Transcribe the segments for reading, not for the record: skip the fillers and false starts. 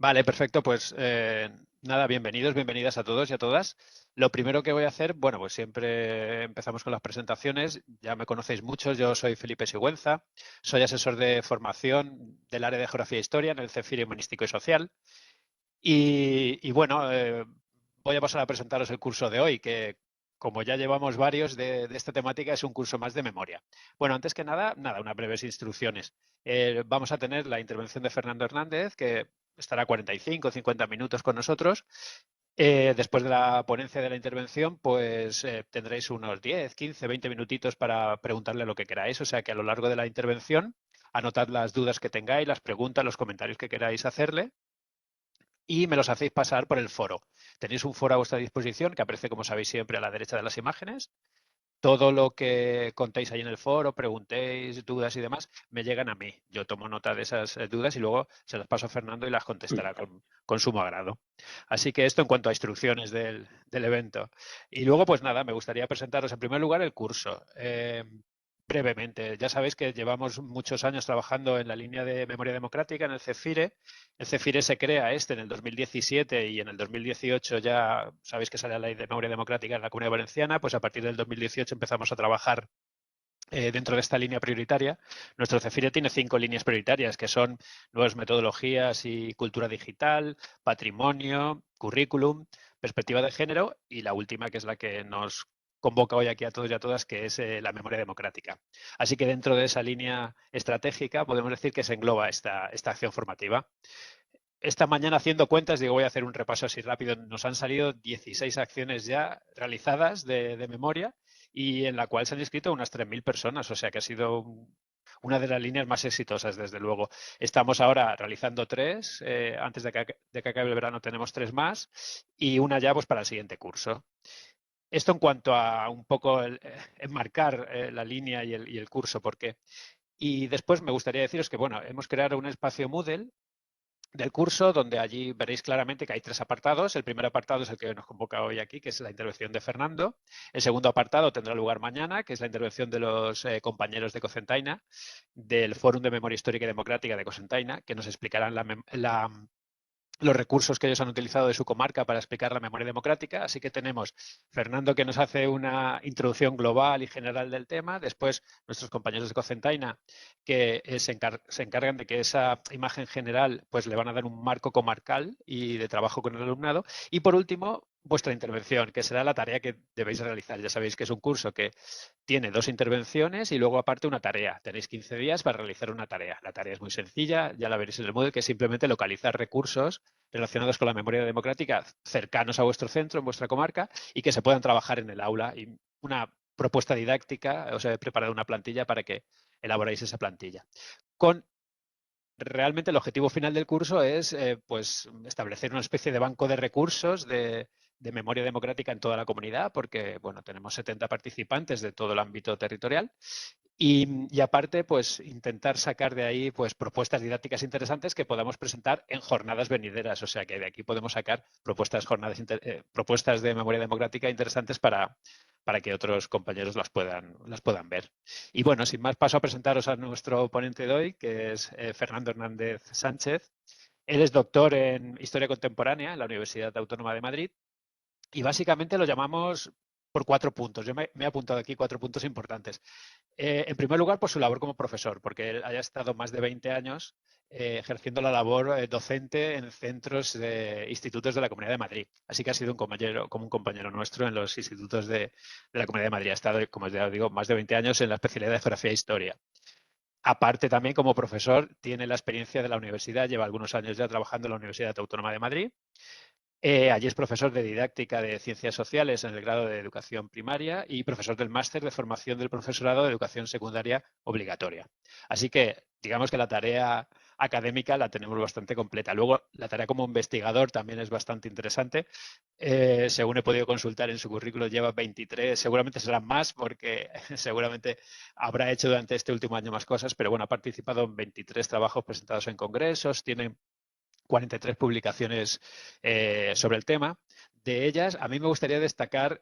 Vale, perfecto. Pues nada, bienvenidos, bienvenidas a todos y a todas. Lo primero que voy a hacer, bueno, pues siempre empezamos con las presentaciones. Ya me conocéis muchos, yo soy Felipe Sigüenza, soy asesor de formación del área de Geografía e Historia en el CEFIR Humanístico y Social. Y bueno, voy a pasar a presentaros el curso de hoy, que como ya llevamos varios de esta temática, es un curso más de memoria. Bueno, antes que nada, unas breves instrucciones. Vamos a tener la intervención de Fernando Hernández, que estará 45 o 50 minutos con nosotros. Después de la ponencia de la intervención, pues tendréis unos 10, 15, 20 minutitos para preguntarle lo que queráis. O sea que a lo largo de la intervención, anotad las dudas que tengáis, las preguntas, los comentarios que queráis hacerle y me los hacéis pasar por el foro. Tenéis un foro a vuestra disposición que aparece, como sabéis, siempre a la derecha de las imágenes. Todo lo que contéis ahí en el foro, preguntéis, dudas y demás, me llegan a mí. Yo tomo nota de esas dudas y luego se las paso a Fernando y las contestará con sumo agrado. Así que esto en cuanto a instrucciones del evento. Y luego, pues nada, me gustaría presentaros en primer lugar el curso. Brevemente, ya sabéis que llevamos muchos años trabajando en la línea de memoria democrática en el CEFIRE. El CEFIRE se crea en el 2017 y en el 2018 ya sabéis que sale la ley de memoria democrática en la Comunidad Valenciana, pues a partir del 2018 empezamos a trabajar dentro de esta línea prioritaria. Nuestro CEFIRE tiene 5 líneas prioritarias, que son nuevas metodologías y cultura digital, patrimonio, currículum, perspectiva de género y la última, que es la que nos convoca hoy aquí a todos y a todas, que es la memoria democrática. Así que dentro de esa línea estratégica podemos decir que se engloba esta acción formativa. Esta mañana haciendo cuentas, digo, voy a hacer un repaso así rápido, nos han salido 16 acciones ya realizadas de memoria y en la cual se han inscrito unas 3.000 personas, o sea que ha sido una de las líneas más exitosas, desde luego. Estamos ahora realizando 3, antes de que acabe el verano tenemos 3 más y una ya pues para el siguiente curso. Esto en cuanto a un poco enmarcar la línea y el curso, ¿por qué? Y después me gustaría deciros que, bueno, hemos creado un espacio Moodle del curso, donde allí veréis claramente que hay 3 apartados. El primer apartado es el que nos convoca hoy aquí, que es la intervención de Fernando. El segundo apartado tendrá lugar mañana, que es la intervención de los compañeros de Cocentaina, del Fórum de Memoria Histórica y Democrática de Cocentaina, que nos explicarán los recursos que ellos han utilizado de su comarca para explicar la memoria democrática. Así que tenemos Fernando, que nos hace una introducción global y general del tema, después nuestros compañeros de Cocentaina, que se encargan de que esa imagen general pues le van a dar un marco comarcal y de trabajo con el alumnado, y por último vuestra intervención, que será la tarea que debéis realizar. Ya sabéis que es un curso que tiene 2 intervenciones y luego aparte una tarea. Tenéis 15 días para realizar una tarea. La tarea es muy sencilla, ya la veréis en el Moodle, que es simplemente localizar recursos relacionados con la memoria democrática cercanos a vuestro centro, en vuestra comarca, y que se puedan trabajar en el aula. Y una propuesta didáctica, os he preparado una plantilla para que elaboréis esa plantilla. Con realmente el objetivo final del curso es pues establecer una especie de banco de recursos de memoria democrática en toda la comunidad, porque bueno, tenemos 70 participantes de todo el ámbito territorial y aparte, pues intentar sacar de ahí pues propuestas didácticas interesantes que podamos presentar en jornadas venideras. O sea que de aquí podemos sacar propuestas de memoria democrática interesantes para que otros compañeros las puedan ver. Y bueno, sin más, paso a presentaros a nuestro ponente de hoy, que es Fernando Hernández Sánchez. Él es doctor en Historia Contemporánea en la Universidad Autónoma de Madrid y básicamente lo llamamos por 4 puntos. Yo me he apuntado aquí 4 puntos importantes. En primer lugar, por su labor como profesor, porque él haya estado más de 20 años ejerciendo la labor docente en centros de institutos de la Comunidad de Madrid. Así que ha sido como un compañero nuestro en los institutos de la Comunidad de Madrid. Ha estado, como ya digo, más de 20 años en la especialidad de Geografía e Historia. Aparte, también como profesor, tiene la experiencia de la universidad, lleva algunos años ya trabajando en la Universidad Autónoma de Madrid. Allí es profesor de didáctica de ciencias sociales en el grado de educación primaria y profesor del máster de formación del profesorado de educación secundaria obligatoria. Así que digamos que la tarea académica la tenemos bastante completa. Luego, la tarea como investigador también es bastante interesante. Según he podido consultar en su currículo, lleva 23, seguramente serán más porque seguramente habrá hecho durante este último año más cosas, pero bueno, ha participado en 23 trabajos presentados en congresos, tiene 43 publicaciones sobre el tema. De ellas, a mí me gustaría destacar,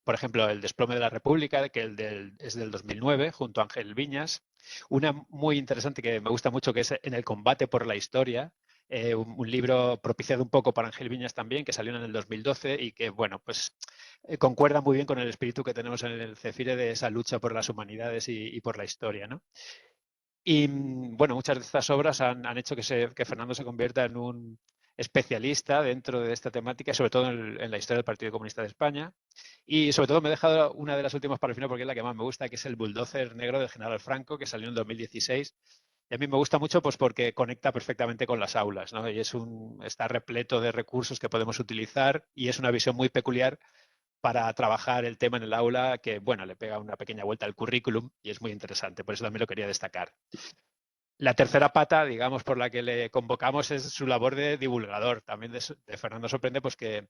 por ejemplo, El desplome de la República, que es del 2009, junto a Ángel Viñas. Una muy interesante que me gusta mucho, que es En el combate por la historia, un libro propiciado un poco por Ángel Viñas también, que salió en el 2012 y que, bueno, pues concuerda muy bien con el espíritu que tenemos en el CEFIRE de esa lucha por las humanidades y por la historia, ¿no? Y bueno, muchas de estas obras han hecho que Fernando se convierta en un especialista dentro de esta temática, sobre todo en la historia del Partido Comunista de España. Y sobre todo me he dejado una de las últimas para el final porque es la que más me gusta, que es el Bulldozer negro del general Franco, que salió en 2016. Y a mí me gusta mucho pues porque conecta perfectamente con las aulas, ¿no? Y está repleto de recursos que podemos utilizar y es una visión muy peculiar para trabajar el tema en el aula que, bueno, le pega una pequeña vuelta al currículum y es muy interesante. Por eso también lo quería destacar. La tercera pata, digamos, por la que le convocamos es su labor de divulgador. También de Fernando sorprende pues que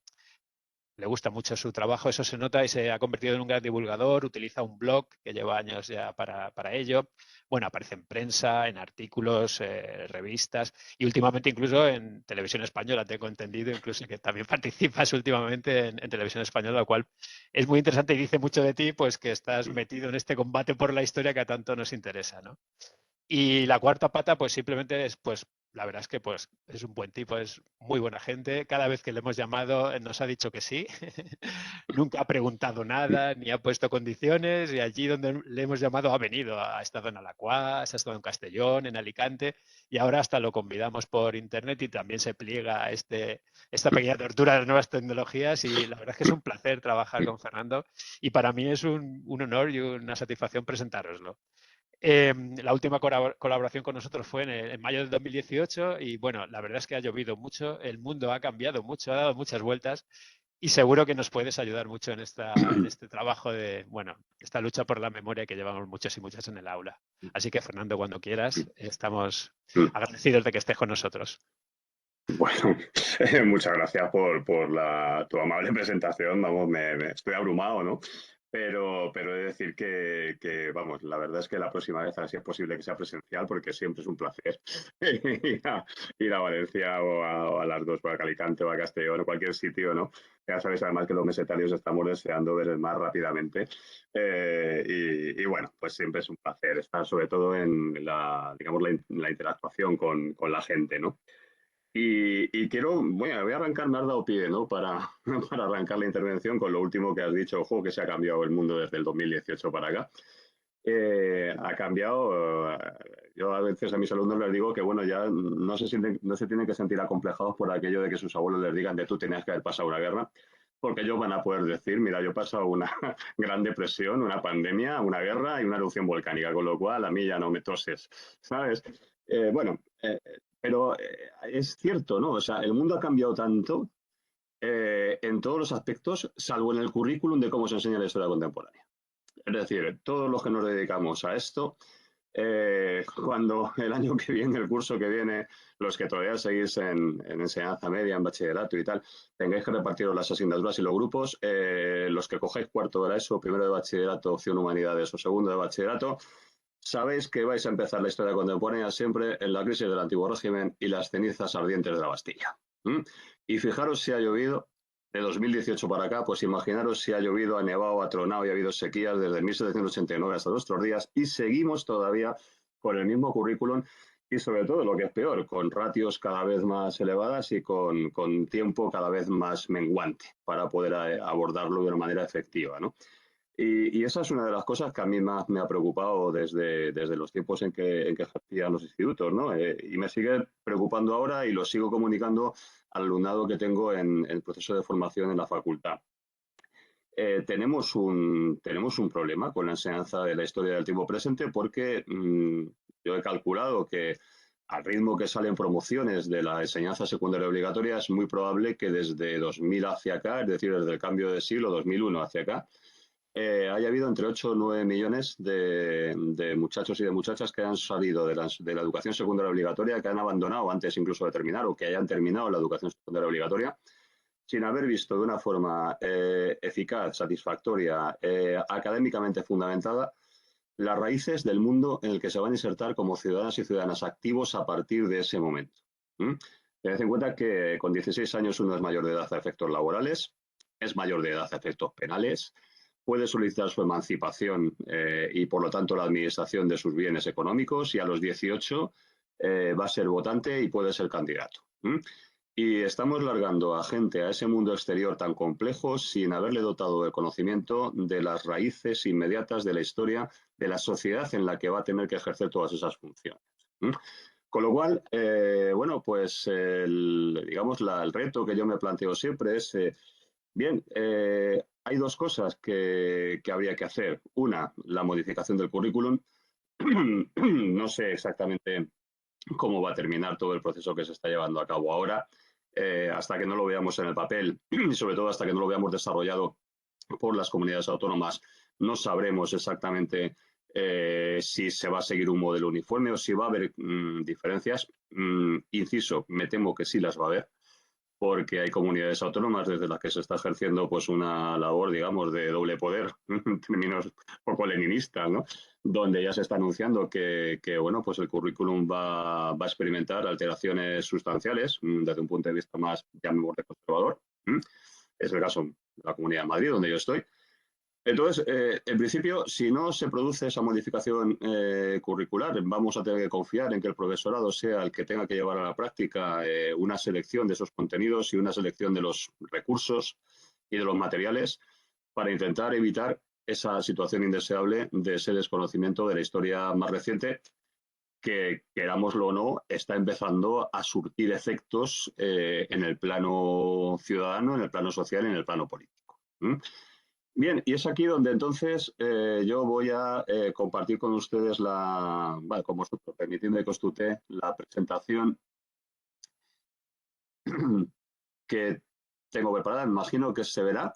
le gusta mucho su trabajo, eso se nota y se ha convertido en un gran divulgador, utiliza un blog que lleva años ya para ello. Bueno, aparece en prensa, en artículos, revistas y últimamente incluso en televisión española, tengo entendido, incluso que también participas últimamente en televisión española, lo cual es muy interesante y dice mucho de ti, pues que estás metido en este combate por la historia que a tanto nos interesa, ¿no? Y la cuarta pata, pues simplemente es, pues, la verdad es que pues es un buen tipo, es muy buena gente. Cada vez que le hemos llamado nos ha dicho que sí. Nunca ha preguntado nada, ni ha puesto condiciones. Y allí donde le hemos llamado ha venido. Ha estado en Alacuás, ha estado en Castellón, en Alicante. Y ahora hasta lo convidamos por internet y también se pliega a esta pequeña tortura de las nuevas tecnologías. Y la verdad es que es un placer trabajar con Fernando. Y para mí es un honor y una satisfacción presentároslo. La última colaboración con nosotros fue en mayo del 2018 y bueno, la verdad es que ha llovido mucho, el mundo ha cambiado mucho, ha dado muchas vueltas y seguro que nos puedes ayudar mucho en este trabajo de, bueno, esta lucha por la memoria que llevamos muchos y muchas en el aula. Así que Fernando, cuando quieras, estamos agradecidos de que estés con nosotros. Bueno, muchas gracias por tu amable presentación. Vamos, me estoy abrumado, ¿no? Pero he de decir vamos, la verdad es que la próxima vez, a ver si es posible que sea presencial, porque siempre es un placer ir a Valencia o a las dos, o a Alicante o a Castellón o cualquier sitio, ¿no? Ya sabéis además que los mesetarios estamos deseando ver el mar rápidamente. Y bueno, pues siempre es un placer estar sobre todo en digamos, la interactuación con la gente, ¿no? Y quiero, bueno, voy a arrancar, me has dado pie, ¿no? Para arrancar la intervención con lo último que has dicho, ojo, que se ha cambiado el mundo desde el 2018 para acá. Ha cambiado, yo a veces a mis alumnos les digo que, bueno, ya no se tienen que sentir acomplejados por aquello de que sus abuelos les digan de tú tenías que haber pasado una guerra, porque ellos van a poder decir, mira, yo he pasado una gran depresión, una pandemia, una guerra y una erupción volcánica, con lo cual a mí ya no me toses, ¿sabes? Bueno, pero es cierto, ¿no? O sea, el mundo ha cambiado tanto en todos los aspectos, salvo en el currículum de cómo se enseña la historia contemporánea. Es decir, todos los que nos dedicamos a esto, cuando el año que viene, el curso que viene, los que todavía seguís en enseñanza media, en bachillerato y tal, tengáis que repartiros las asignaturas y los grupos, los que cojáis cuarto de la ESO, primero de bachillerato, opción humanidades o segundo de bachillerato, sabéis que vais a empezar la historia contemporánea siempre en la crisis del antiguo régimen y las cenizas ardientes de la Bastilla. ¿Mm? Y fijaros si ha llovido de 2018 para acá, pues imaginaros si ha llovido, ha nevado, ha tronado y ha habido sequías desde 1789 hasta nuestros días y seguimos todavía con el mismo currículum y sobre todo, lo que es peor, con ratios cada vez más elevadas y con tiempo cada vez más menguante para poder abordarlo de una manera efectiva, ¿no? Y esa es una de las cosas que a mí más me ha preocupado desde los tiempos en que ejercía en los institutos, ¿no? Y me sigue preocupando ahora y lo sigo comunicando al alumnado que tengo en el proceso de formación en la facultad. Tenemos un problema con la enseñanza de la historia del tiempo presente porque yo he calculado que al ritmo que salen promociones de la enseñanza secundaria obligatoria es muy probable que desde 2000 hacia acá, es decir, desde el cambio de siglo 2001 hacia acá, haya habido entre 8 o 9 millones de muchachos y de muchachas que han salido de la educación secundaria obligatoria, que han abandonado antes incluso de terminar o que hayan terminado la educación secundaria obligatoria sin haber visto de una forma eficaz, satisfactoria, académicamente fundamentada, las raíces del mundo en el que se van a insertar como ciudadanas y ciudadanos activos a partir de ese momento. ¿Mm? Tened en cuenta que con 16 años uno es mayor de edad a efectos laborales, es mayor de edad a efectos penales, puede solicitar su emancipación y por lo tanto la administración de sus bienes económicos y a los 18 va a ser votante y puede ser candidato. Y estamos largando a gente a ese mundo exterior tan complejo sin haberle dotado del conocimiento de las raíces inmediatas de la historia de la sociedad en la que va a tener que ejercer todas esas funciones. Con lo cual, bueno, pues digamos, el reto que yo me planteo siempre es, bien, hay dos cosas que habría que hacer. Una, la modificación del currículum. No sé exactamente cómo va a terminar todo el proceso que se está llevando a cabo ahora, hasta que no lo veamos en el papel y sobre todo hasta que no lo veamos desarrollado por las comunidades autónomas, no sabremos exactamente si se va a seguir un modelo uniforme o si va a haber diferencias. Inciso, me temo que sí las va a haber, porque hay comunidades autónomas desde las que se está ejerciendo pues una labor, digamos, de doble poder, en términos poco leninistas, ¿no? Donde ya se está anunciando que bueno, pues el currículum va a experimentar alteraciones sustanciales desde un punto de vista más, llamémosle, conservador. Es el caso de la Comunidad de Madrid, donde yo estoy. Entonces, en principio, si no se produce esa modificación curricular, vamos a tener que confiar en que el profesorado sea el que tenga que llevar a la práctica una selección de esos contenidos y una selección de los recursos y de los materiales para intentar evitar esa situación indeseable de ese desconocimiento de la historia más reciente que, querámoslo o no, está empezando a surtir efectos en el plano ciudadano, en el plano social y en el plano político. Bien, y es aquí donde entonces yo voy a compartir con ustedes bueno, con vosotros, permitiendo que os tutee la presentación que tengo preparada. Me imagino que se verá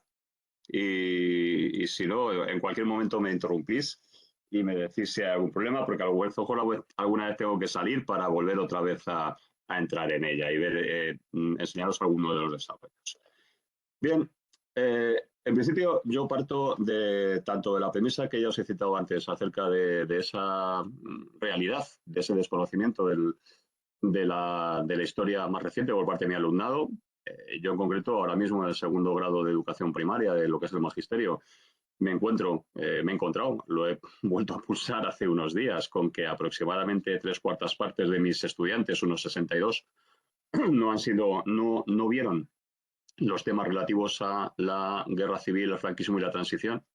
y si no, en cualquier momento me interrumpís y me decís si hay algún problema, porque a lo mejor alguna vez tengo que salir para volver otra vez a entrar en ella y ver, enseñaros alguno de los desarrollos. Bien, en principio yo parto de tanto de la premisa que ya os he citado antes acerca de esa realidad, de ese desconocimiento de la historia más reciente por parte de mi alumnado. Yo en concreto ahora mismo en el segundo grado de educación primaria de lo que es el magisterio me he encontrado, lo he vuelto a pulsar hace unos días con que aproximadamente 3/4 de mis estudiantes, unos 62, no vieron los temas relativos a la guerra civil, el franquismo y la transición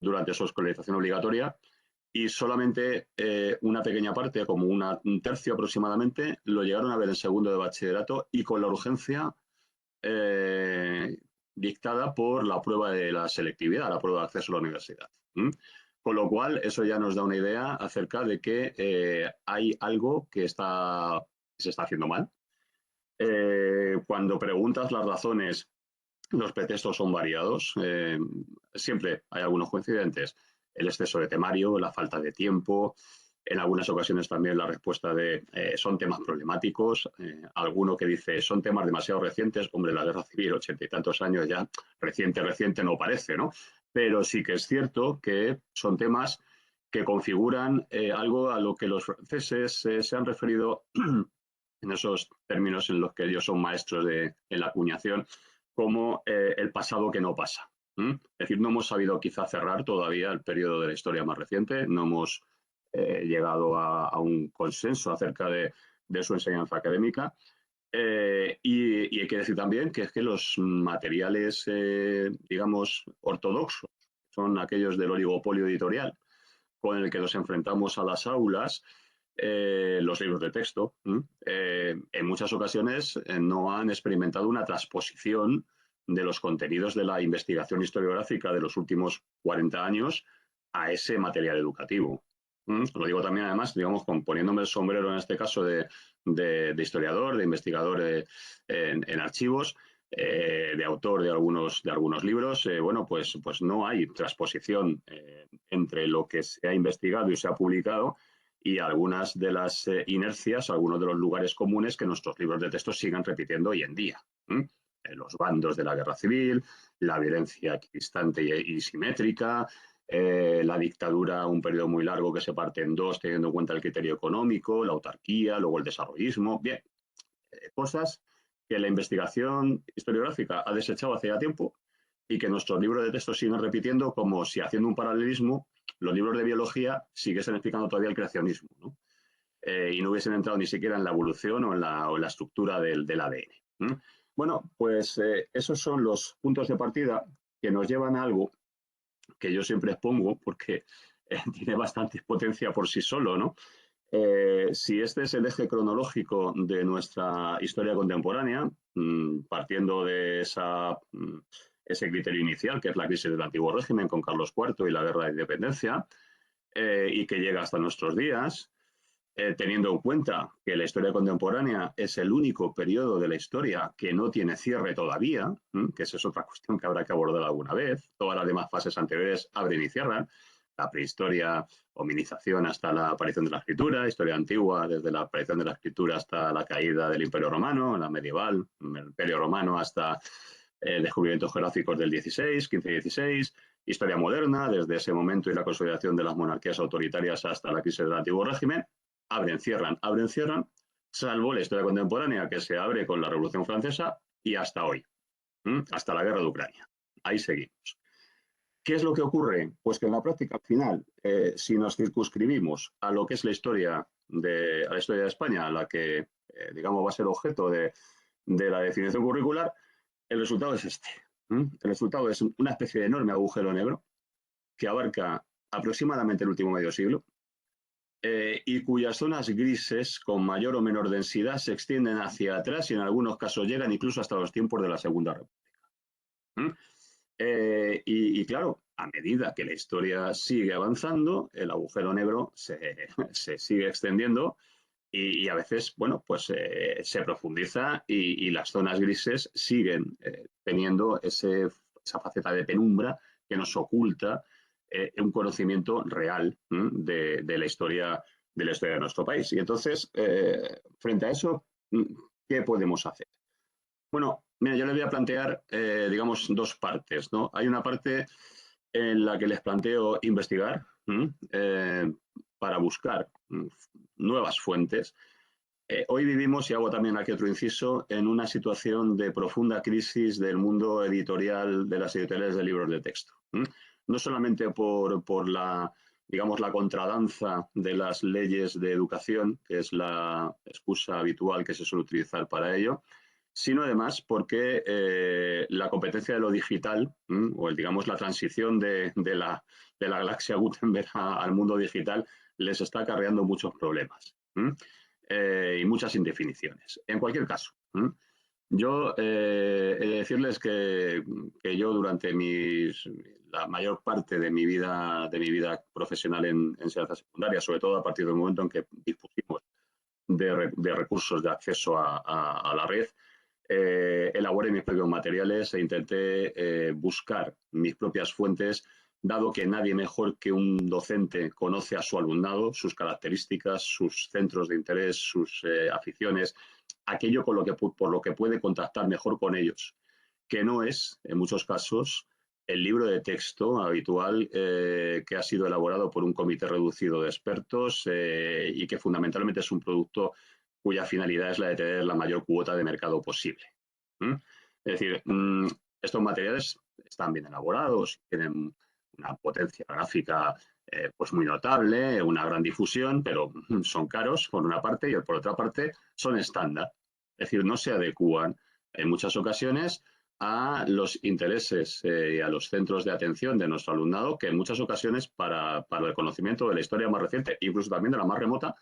durante su escolarización obligatoria y solamente una pequeña parte, como un tercio aproximadamente, lo llegaron a ver en segundo de bachillerato y con la urgencia dictada por la prueba de la selectividad, la prueba de acceso a la universidad. Con lo cual, eso ya nos da una idea acerca de que hay algo que se está haciendo mal. Cuando preguntas las razones, los pretextos son variados. Siempre hay algunos coincidentes. El exceso de temario, la falta de tiempo, en algunas ocasiones también la respuesta de son temas problemáticos. Alguno que dice son temas demasiado recientes. Hombre, la guerra civil, 80 y tantos años ya, reciente no parece, ¿no? Pero sí que es cierto que son temas que configuran algo a lo que los franceses se han referido en esos términos en los que ellos son maestros en la acuñación, como el pasado que no pasa. Es decir, no hemos sabido quizá cerrar todavía el periodo de la historia más reciente, no hemos llegado a un consenso acerca de su enseñanza académica. Y hay que decir también que es que los materiales, digamos, ortodoxos, son aquellos del oligopolio editorial, con el que nos enfrentamos a las aulas, los libros de texto, en muchas ocasiones no han experimentado una transposición de los contenidos de la investigación historiográfica de los últimos 40 años a ese material educativo. Lo digo también, además, digamos, poniéndome el sombrero en este caso de historiador, de investigador en archivos, de autor de algunos libros. Bueno, pues no hay transposición entre lo que se ha investigado y se ha publicado y algunas de las inercias, algunos de los lugares comunes que nuestros libros de texto siguen repitiendo hoy en día. Los bandos de la guerra civil, la violencia equidistante y simétrica, la dictadura, un periodo muy largo que se parte en dos, teniendo en cuenta el criterio económico, la autarquía, luego el desarrollismo. Bien, cosas que la investigación historiográfica ha desechado hace ya tiempo y que nuestros libros de texto siguen repitiendo como si, haciendo un paralelismo, los libros de biología siguiesen explicando todavía el creacionismo, ¿no? y no hubiesen entrado ni siquiera en la evolución o en la estructura del ADN. Bueno, pues esos son los puntos de partida que nos llevan a algo que yo siempre expongo porque tiene bastante potencia por sí solo, ¿no? Si este es el eje cronológico de nuestra historia contemporánea, partiendo de ese criterio inicial, que es la crisis del antiguo régimen con Carlos IV y la guerra de independencia, y que llega hasta nuestros días, teniendo en cuenta que la historia contemporánea es el único periodo de la historia que no tiene cierre todavía, que esa es otra cuestión que habrá que abordar alguna vez. Todas las demás fases anteriores abren y cierran. La prehistoria, hominización hasta la aparición de la escritura, historia antigua desde la aparición de la escritura hasta la caída del Imperio Romano, la medieval, el Imperio Romano hasta descubrimientos geográficos del 16, 15-16, historia moderna desde ese momento y la consolidación de las monarquías autoritarias hasta la crisis del antiguo régimen. Abren, cierran, salvo la historia contemporánea que se abre con la Revolución Francesa y hasta hoy, hasta la guerra de Ucrania. Ahí seguimos. ¿Qué es lo que ocurre? Pues que en la práctica al final, si nos circunscribimos a lo que es la historia de España, a la que digamos va a ser objeto de la definición curricular, el resultado es este. El resultado es una especie de enorme agujero negro que abarca aproximadamente el último medio siglo, y cuyas zonas grises con mayor o menor densidad se extienden hacia atrás y en algunos casos llegan incluso hasta los tiempos de la Segunda República. Y claro, a medida que la historia sigue avanzando, el agujero negro se sigue extendiendo y a veces, bueno, pues se profundiza y las zonas grises siguen teniendo esa faceta de penumbra que nos oculta un conocimiento real de la historia de nuestro país. Y entonces, frente a eso, ¿qué podemos hacer? Bueno, mira, yo les voy a plantear, digamos, dos partes, ¿no? Hay una parte en la que les planteo investigar para buscar nuevas fuentes. Hoy vivimos, y hago también aquí otro inciso, en una situación de profunda crisis del mundo editorial, de las editoriales de libros de texto. No solamente por la, digamos, la contradanza de las leyes de educación, que es la excusa habitual que se suele utilizar para ello, sino además porque la competencia de lo digital, o digamos la transición de la galaxia Gutenberg al mundo digital, les está acarreando muchos problemas y muchas indefiniciones. En cualquier caso, yo he de decirles que yo durante la mayor parte de mi vida profesional en enseñanza secundaria, sobre todo a partir del momento en que dispusimos de recursos de acceso a la red, elaboré mis propios materiales e intenté buscar mis propias fuentes, dado que nadie mejor que un docente conoce a su alumnado, sus características, sus centros de interés, sus aficiones, aquello por lo que puede contactar mejor con ellos, que no es, en muchos casos, el libro de texto habitual que ha sido elaborado por un comité reducido de expertos y que fundamentalmente es un producto cuya finalidad es la de tener la mayor cuota de mercado posible. Es decir, estos materiales están bien elaborados, tienen una potencia gráfica pues muy notable, una gran difusión, pero son caros por una parte y por otra parte son estándar. Es decir, no se adecúan en muchas ocasiones a los intereses y a los centros de atención de nuestro alumnado, que en muchas ocasiones para el conocimiento de la historia más reciente, incluso también de la más remota,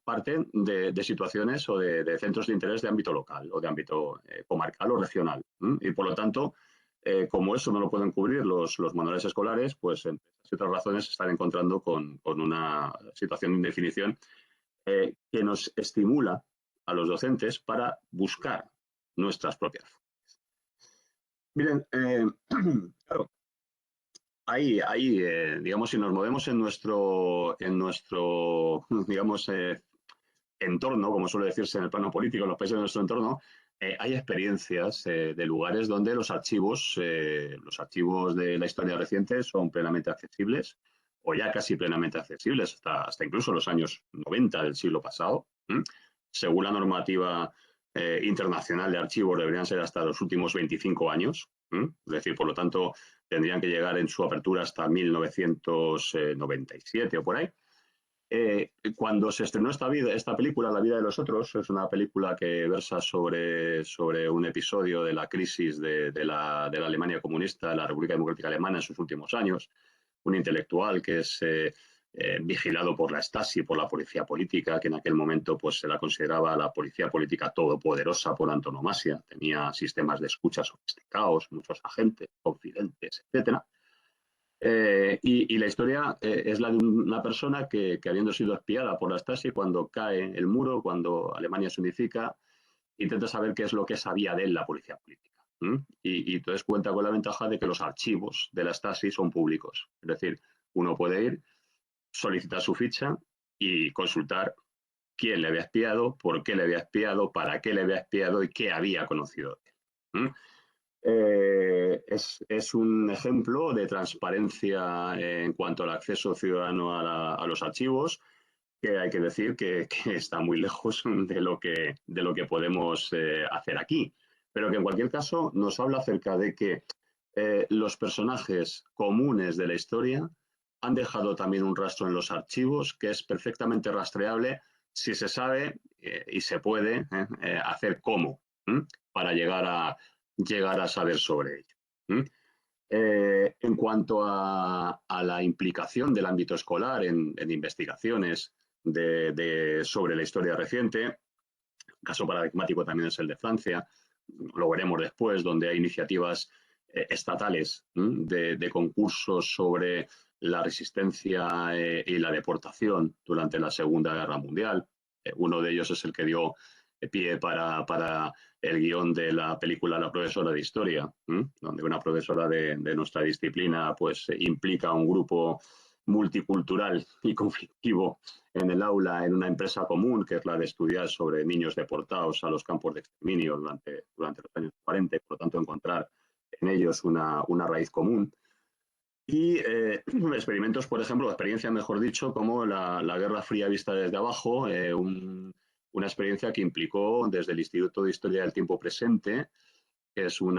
parten de situaciones o de centros de interés de ámbito local o de ámbito comarcal o regional. Y por lo tanto, como eso no lo pueden cubrir los manuales escolares, pues entre otras razones se están encontrando con una situación de indefinición que nos estimula a los docentes para buscar nuestras propias fuentes. Miren, claro, ahí digamos, si nos movemos en nuestro digamos, entorno, como suele decirse en el plano político, en los países de nuestro entorno, hay experiencias de lugares donde los archivos de la historia reciente son plenamente accesibles, o ya casi plenamente accesibles, hasta incluso los años 90 del siglo pasado. Según la normativa internacional de archivos, deberían ser hasta los últimos 25 años. Es decir, por lo tanto, tendrían que llegar en su apertura hasta 1997 o por ahí. Cuando se estrenó esta película, La vida de los otros, es una película que versa sobre un episodio de la crisis de la Alemania comunista, de la República Democrática Alemana en sus últimos años, un intelectual que es vigilado por la Stasi, por la policía política, que en aquel momento pues, se la consideraba la policía política todopoderosa por antonomasia, tenía sistemas de escucha sofisticados, muchos agentes, confidentes, etcétera. Y la historia es la de una persona que habiendo sido espiada por la Stasi, cuando cae el muro, cuando Alemania se unifica, intenta saber qué es lo que sabía de él la policía política. Y entonces cuenta con la ventaja de que los archivos de la Stasi son públicos. Es decir, uno puede ir, solicitar su ficha y consultar quién le había espiado, por qué le había espiado, para qué le había espiado y qué había conocido de él. Es un ejemplo de transparencia en cuanto al acceso ciudadano a los archivos, que hay que decir que está muy lejos de lo que podemos hacer aquí. Pero que en cualquier caso nos habla acerca de que los personajes comunes de la historia han dejado también un rastro en los archivos que es perfectamente rastreable si se sabe y se puede hacer cómo para llegar a saber sobre ello. En cuanto a la implicación del ámbito escolar en investigaciones sobre la historia reciente, un caso paradigmático también es el de Francia, lo veremos después, donde hay iniciativas estatales de concursos sobre la resistencia y la deportación durante la Segunda Guerra Mundial. Uno de ellos es el que dio pie para el guión de la película La profesora de historia, donde una profesora de nuestra disciplina pues implica a un grupo multicultural y conflictivo en el aula en una empresa común, que es la de estudiar sobre niños deportados a los campos de exterminio durante los años 40, y por lo tanto encontrar en ellos una raíz común. Y experimentos, por ejemplo, experiencia, mejor dicho, como la Guerra Fría vista desde abajo, una experiencia que implicó desde el Instituto de Historia del Tiempo Presente, que es un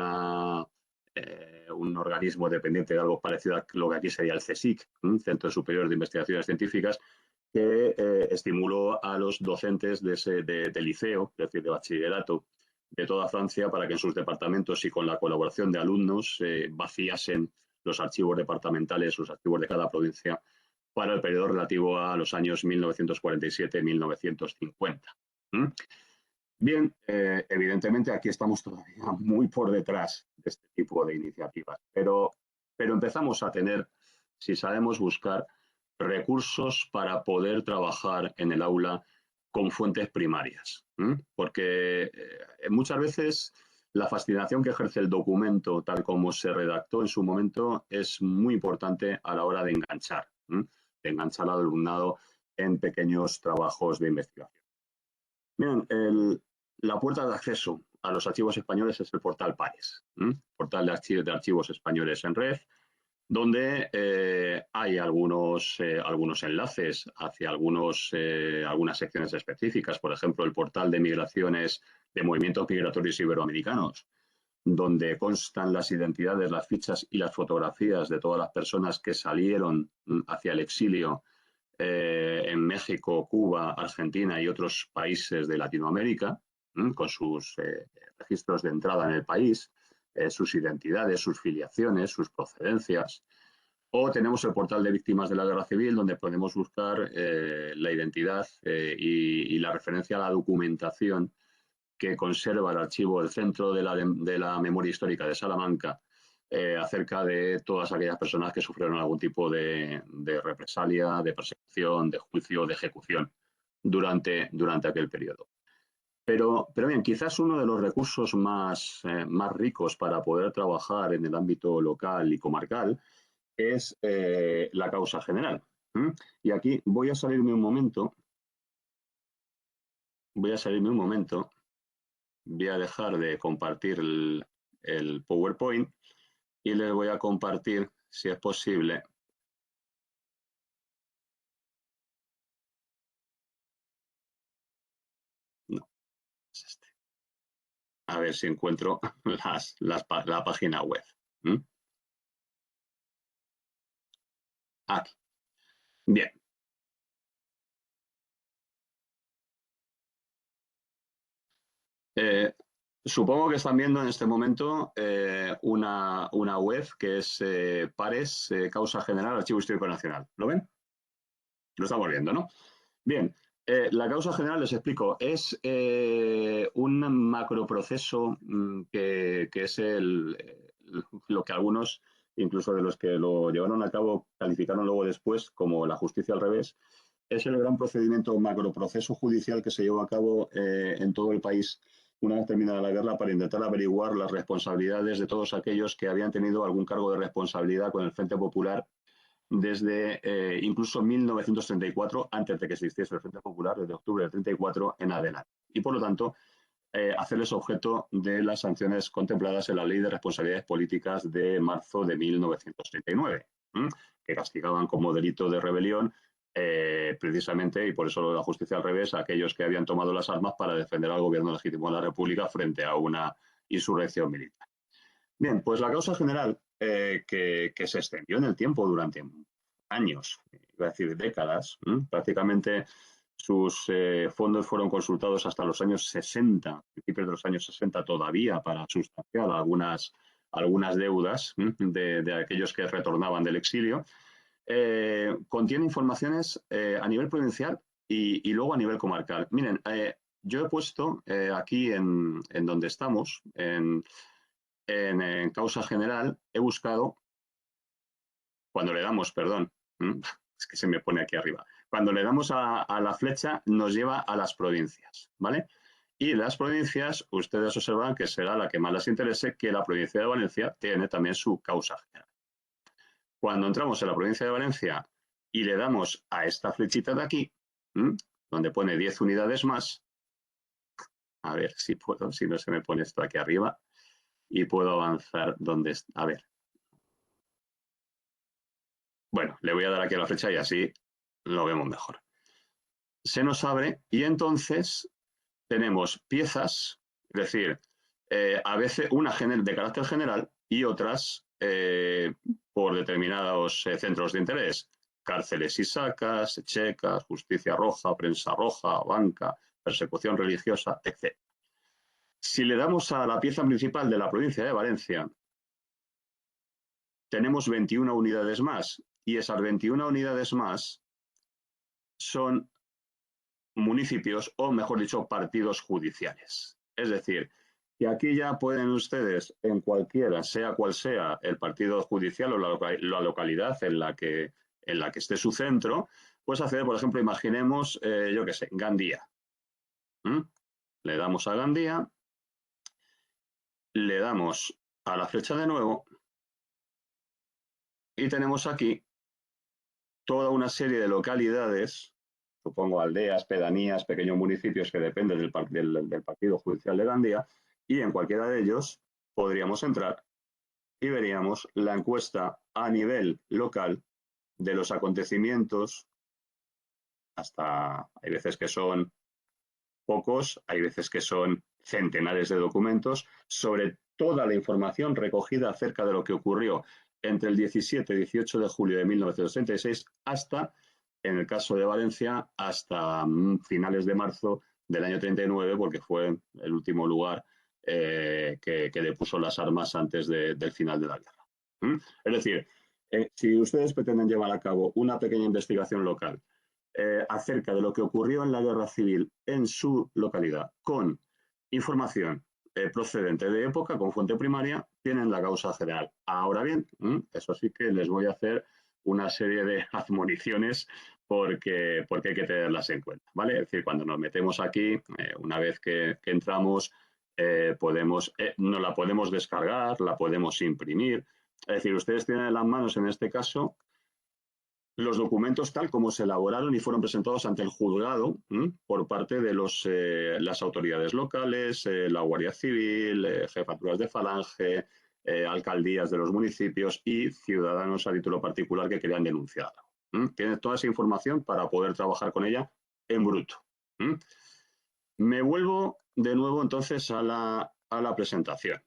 organismo dependiente de algo parecido a lo que aquí sería el CSIC, Centro Superior de Investigaciones Científicas, que estimuló a los docentes de liceo, es decir, de bachillerato, de toda Francia, para que en sus departamentos y con la colaboración de alumnos vaciasen los archivos departamentales, los archivos de cada provincia, para el periodo relativo a los años 1947-1950. Bien, evidentemente aquí estamos todavía muy por detrás de este tipo de iniciativas, pero empezamos a tener, si sabemos buscar, recursos para poder trabajar en el aula con fuentes primarias. Porque muchas veces la fascinación que ejerce el documento, tal como se redactó en su momento, es muy importante a la hora de enganchar al alumnado en pequeños trabajos de investigación. Bien, la puerta de acceso a los archivos españoles es el portal PARES, portal de archivos españoles en red, donde hay algunos enlaces hacia algunas secciones específicas, por ejemplo, el portal de migraciones de movimientos migratorios iberoamericanos, donde constan las identidades, las fichas y las fotografías de todas las personas que salieron hacia el exilio en México, Cuba, Argentina y otros países de Latinoamérica, con sus registros de entrada en el país, sus identidades, sus filiaciones, sus procedencias. O tenemos el portal de víctimas de la guerra civil, donde podemos buscar la identidad y la referencia a la documentación que conserva el archivo del Centro de la Memoria Histórica de Salamanca acerca de todas aquellas personas que sufrieron algún tipo de represalia, de persecución, de juicio, de ejecución durante aquel periodo. Pero bien, quizás uno de los recursos más ricos para poder trabajar en el ámbito local y comarcal es la causa general. Y aquí voy a salirme un momento, voy a dejar de compartir el PowerPoint y les voy a compartir, si es posible, no, es este. A ver si encuentro la página web. Aquí. Bien. Supongo que están viendo en este momento una web que es Pares, Causa General, Archivo Histórico Nacional. ¿Lo ven? Lo estamos viendo, ¿no? Bien, la causa general, les explico, es un macroproceso que es lo que algunos, incluso de los que lo llevaron a cabo, calificaron luego después como la justicia al revés. Es el gran procedimiento, macroproceso judicial que se llevó a cabo en todo el país una vez terminada la guerra para intentar averiguar las responsabilidades de todos aquellos que habían tenido algún cargo de responsabilidad con el Frente Popular desde incluso 1934, antes de que existiese el Frente Popular, desde octubre del 34 en adelante. Y por lo tanto, hacerles objeto de las sanciones contempladas en la Ley de Responsabilidades Políticas de marzo de 1939, que castigaban como delito de rebelión precisamente, y por eso lo de la justicia al revés, a aquellos que habían tomado las armas para defender al gobierno legítimo de la República frente a una insurrección militar. Bien, pues la causa general que se extendió en el tiempo durante años, iba a decir décadas, prácticamente sus fondos fueron consultados hasta los años 60, principios de los años 60 todavía, para sustanciar algunas deudas de aquellos que retornaban del exilio. Contiene informaciones a nivel provincial y luego a nivel comarcal. Miren, yo he puesto aquí en donde estamos, en causa general, he buscado, cuando le damos, perdón, es que se me pone aquí arriba, cuando le damos a la flecha nos lleva a las provincias, ¿vale? Y las provincias, ustedes observan que será la que más les interese, que la provincia de Valencia tiene también su causa general. Cuando entramos en la provincia de Valencia y le damos a esta flechita de aquí, donde pone 10 unidades más, a ver si puedo, si no se me pone esto aquí arriba, y puedo avanzar donde está. A ver. Bueno, le voy a dar aquí a la flecha y así lo vemos mejor. Se nos abre y entonces tenemos piezas, es decir, a veces una de carácter general y otras por determinados centros de interés. Cárceles y sacas, checas, justicia roja, prensa roja, banca, persecución religiosa, etc. Si le damos a la pieza principal de la provincia de Valencia, tenemos 21 unidades más y esas 21 unidades más son municipios o, mejor dicho, partidos judiciales. Es decir, que aquí ya pueden ustedes, en cualquiera, sea cual sea el partido judicial o la localidad en la que esté su centro, pues hacer, por ejemplo, imaginemos, yo qué sé, Gandía. Le damos a Gandía, le damos a la flecha de nuevo y tenemos aquí toda una serie de localidades, supongo aldeas, pedanías, pequeños municipios que dependen del partido judicial de Gandía, y en cualquiera de ellos podríamos entrar y veríamos la encuesta a nivel local de los acontecimientos, hasta hay veces que son pocos, hay veces que son centenares de documentos, sobre toda la información recogida acerca de lo que ocurrió entre el 17 y 18 de julio de 1936 hasta, en el caso de Valencia, hasta finales de marzo del año 39, porque fue el último lugar que le puso las armas antes del final de la guerra. Es decir, si ustedes pretenden llevar a cabo una pequeña investigación local acerca de lo que ocurrió en la guerra civil en su localidad, con información procedente de época, con fuente primaria, tienen la causa general. Ahora bien, eso sí que les voy a hacer una serie de admoniciones porque hay que tenerlas en cuenta, ¿vale? Es decir, cuando nos metemos aquí, una vez que entramos, no la podemos descargar, la podemos imprimir. Es decir, ustedes tienen en las manos, en este caso, los documentos tal como se elaboraron y fueron presentados ante el juzgado por parte de las autoridades locales, la Guardia Civil, jefaturas de falange, alcaldías de los municipios y ciudadanos a título particular que querían denunciar. Tienen toda esa información para poder trabajar con ella en bruto. Me vuelvo de nuevo entonces a la presentación.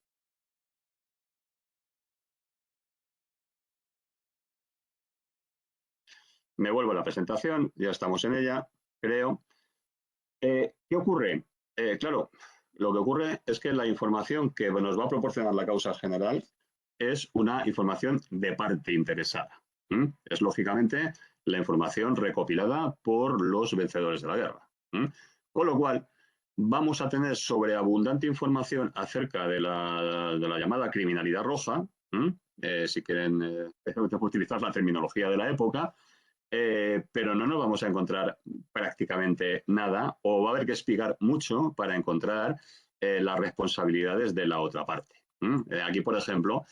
Me vuelvo a la presentación, ya estamos en ella, creo. ¿Qué ocurre? Claro, Lo que ocurre es que la información que nos va a proporcionar la causa general es una información de parte interesada. ¿Mm? Es lógicamente la información recopilada por los vencedores de la guerra. ¿Mm? Con lo cual, vamos a tener sobreabundante información acerca de la llamada criminalidad roja, si quieren utilizar la terminología de la época, pero no nos vamos a encontrar prácticamente nada o va a haber que explicar mucho para encontrar las responsabilidades de la otra parte. Aquí, por ejemplo,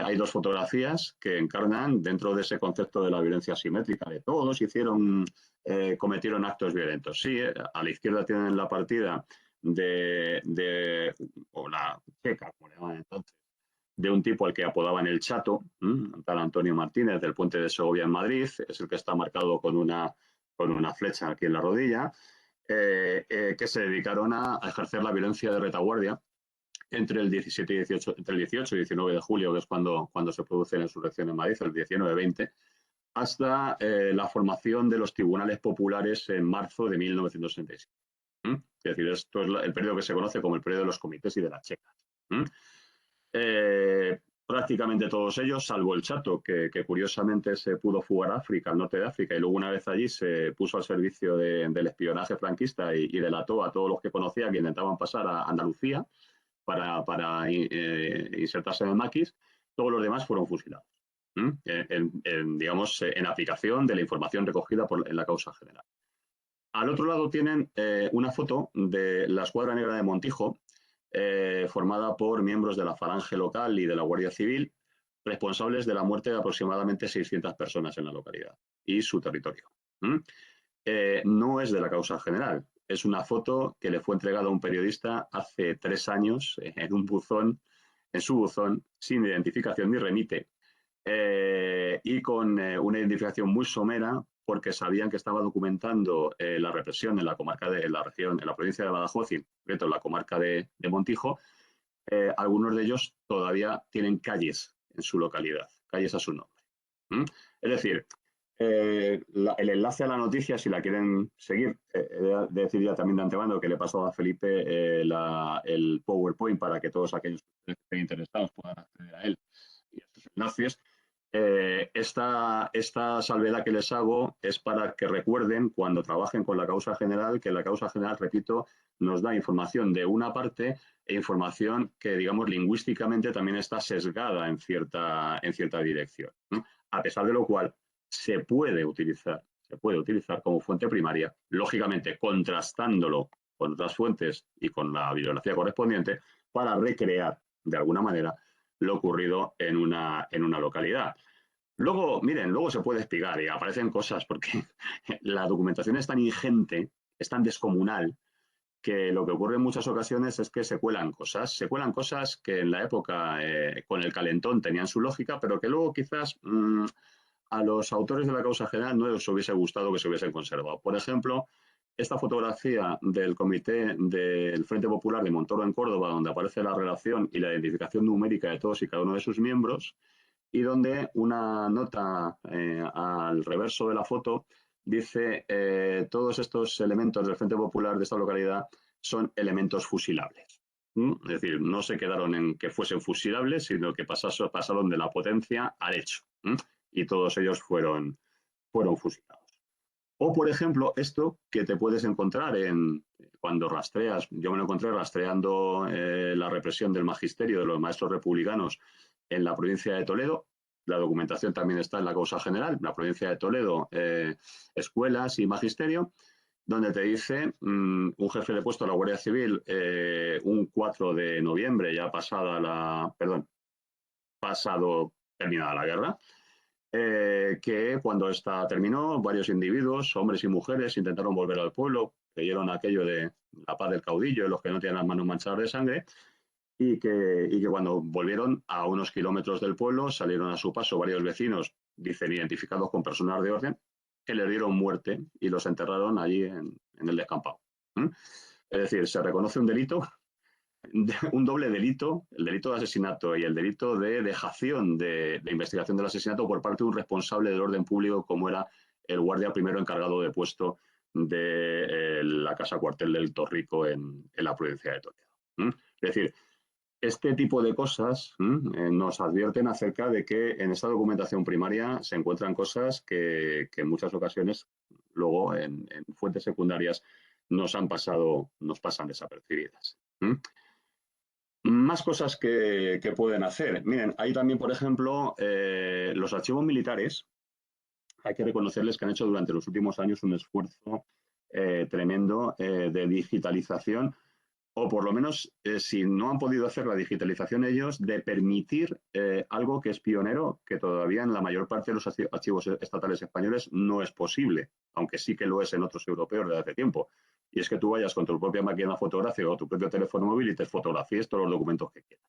hay dos fotografías que encarnan dentro de ese concepto de la violencia asimétrica, de todos cometieron actos violentos. Sí, a la izquierda tienen la partida o la checa, como le llaman entonces, de un tipo al que apodaban el Chato, tal Antonio Martínez, del puente de Segovia en Madrid, es el que está marcado con una flecha aquí en la rodilla, que se dedicaron a ejercer la violencia de retaguardia entre el 17 y 18, entre el 18 y 19 de julio, que es cuando se produce la insurrección en Madrid, el 19-20, hasta la formación de los tribunales populares en marzo de 1967. Es decir, esto es el periodo que se conoce como el periodo de los comités y de las checas. Prácticamente todos ellos, salvo el Chato, que curiosamente se pudo fugar a África, al norte de África, y luego una vez allí se puso al servicio del espionaje franquista y delató a todos los que conocía que intentaban pasar a Andalucía para insertarse en el maquis. Todos los demás fueron fusilados, digamos, en aplicación de la información recogida en la causa general. Al otro lado tienen una foto de la Escuadra Negra de Montijo, formada por miembros de la Falange local y de la Guardia Civil, responsables de la muerte de aproximadamente 600 personas en la localidad y su territorio. No es de la causa general, es una foto que le fue entregada a un periodista hace 3 años en un buzón, en su buzón, sin identificación ni remite, y con una identificación muy somera, porque sabían que estaba documentando la represión en la comarca en la región, en la provincia de Badajoz y en concreto en la comarca de Montijo. Algunos de ellos todavía tienen calles en su localidad, calles a su nombre. Es decir, el enlace a la noticia, si la quieren seguir, de decir ya también de antemano que le pasó a Felipe el PowerPoint para que todos aquellos que estén interesados puedan acceder a él y a sus enlaces. Esta salvedad que les hago es para que recuerden cuando trabajen con la causa general, que la causa general, repito, nos da información de una parte e información que, digamos, lingüísticamente también está sesgada en cierta dirección, ¿no? A pesar de lo cual se puede utilizar como fuente primaria, lógicamente contrastándolo con otras fuentes y con la bibliografía correspondiente para recrear de alguna manera lo ocurrido en una localidad. Luego, miren, luego se puede espigar y aparecen cosas porque la documentación es tan ingente, es tan descomunal, que lo que ocurre en muchas ocasiones es que se cuelan cosas que en la época con el calentón tenían su lógica, pero que luego quizás a los autores de la causa general no les hubiese gustado que se hubiesen conservado. Por ejemplo, esta fotografía del comité del Frente Popular de Montoro en Córdoba, donde aparece la relación y la identificación numérica de todos y cada uno de sus miembros, y donde una nota al reverso de la foto dice todos estos elementos del Frente Popular de esta localidad son elementos fusilables. Es decir, no se quedaron en que fuesen fusilables, sino que pasaron de la potencia al hecho. Y todos ellos fueron fusilados. O, por ejemplo, esto que te puedes encontrar cuando rastreas, yo me lo encontré rastreando la represión del magisterio de los maestros republicanos en la provincia de Toledo. La documentación también está en la causa general, la provincia de Toledo, escuelas y magisterio, donde te dice un jefe de puesto de la Guardia Civil un 4 de noviembre, ya terminada la guerra, que cuando esta terminó, varios individuos, hombres y mujeres, intentaron volver al pueblo, creyeron aquello de la paz del caudillo, los que no tienen las manos manchadas de sangre, y que cuando volvieron a unos kilómetros del pueblo, salieron a su paso varios vecinos, dicen identificados con personas de orden, que les dieron muerte y los enterraron allí en el descampado. Es decir, se reconoce un delito, un doble delito, el delito de asesinato y el delito de dejación de investigación del asesinato por parte de un responsable del orden público como era el guardia primero encargado de puesto de la casa cuartel del Torrico en la provincia de Toledo. Es decir, este tipo de cosas nos advierten acerca de que en esta documentación primaria se encuentran cosas que en muchas ocasiones luego en fuentes secundarias nos pasan desapercibidas. Más cosas que pueden hacer. Miren, hay también, por ejemplo, los archivos militares. Hay que reconocerles que han hecho durante los últimos años un esfuerzo tremendo de digitalización, o por lo menos, si no han podido hacer la digitalización ellos, de permitir algo que es pionero, que todavía en la mayor parte de los archivos estatales españoles no es posible, aunque sí que lo es en otros europeos desde hace tiempo. Y es que tú vayas con tu propia máquina fotográfica o tu propio teléfono móvil y te fotografíes todos los documentos que quieras.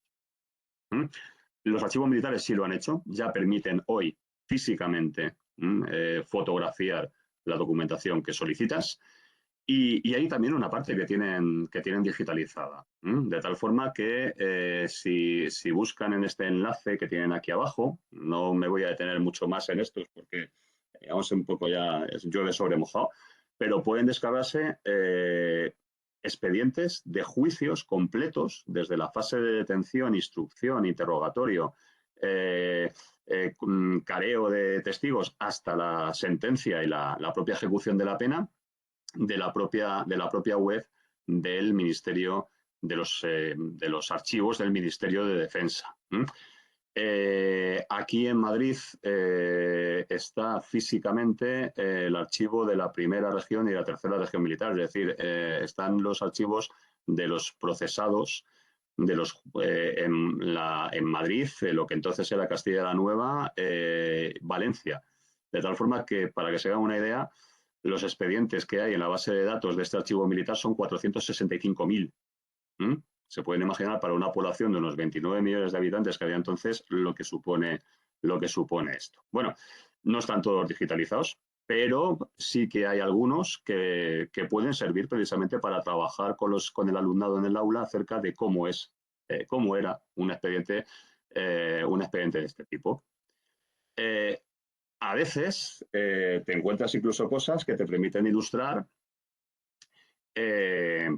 Los archivos militares sí lo han hecho, ya permiten hoy físicamente fotografiar la documentación que solicitas. Y hay también una parte que tienen digitalizada, de tal forma que si buscan en este enlace que tienen aquí abajo, no me voy a detener mucho más en estos porque vamos un poco ya, llueve sobre mojado, pero pueden descargarse expedientes de juicios completos desde la fase de detención, instrucción, interrogatorio, careo de testigos hasta la sentencia y la propia ejecución de la pena, de la propia web del Ministerio de los archivos del Ministerio de Defensa. Aquí en Madrid está físicamente el archivo de la primera región y la tercera región militar, es decir, están los archivos de los procesados en Madrid, lo que entonces era Castilla la Nueva, Valencia. De tal forma que, para que se hagan una idea, los expedientes que hay en la base de datos de este archivo militar son 465.000. Se pueden imaginar para una población de unos 29 millones de habitantes que había entonces lo que supone esto. Bueno, no están todos digitalizados, pero sí que hay algunos que pueden servir precisamente para trabajar con el alumnado en el aula acerca de cómo era un expediente de este tipo. A veces te encuentras incluso cosas que te permiten ilustrar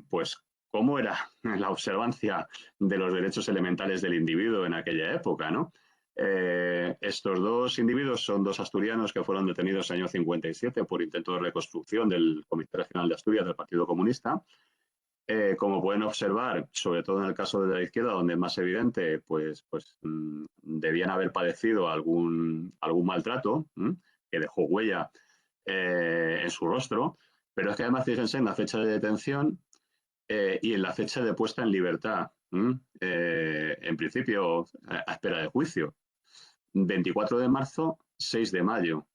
pues cómo era la observancia de los derechos elementales del individuo en aquella época, ¿no? Estos dos individuos son dos asturianos que fueron detenidos en el año 57 por intento de reconstrucción del Comité Regional de Asturias del Partido Comunista. Como pueden observar, sobre todo en el caso de la izquierda, donde es más evidente, pues debían haber padecido algún maltrato que dejó huella en su rostro, pero es que además fíjense en la fecha de detención y en la fecha de puesta en libertad, en principio a espera de juicio. 24 de marzo, 6 de mayo.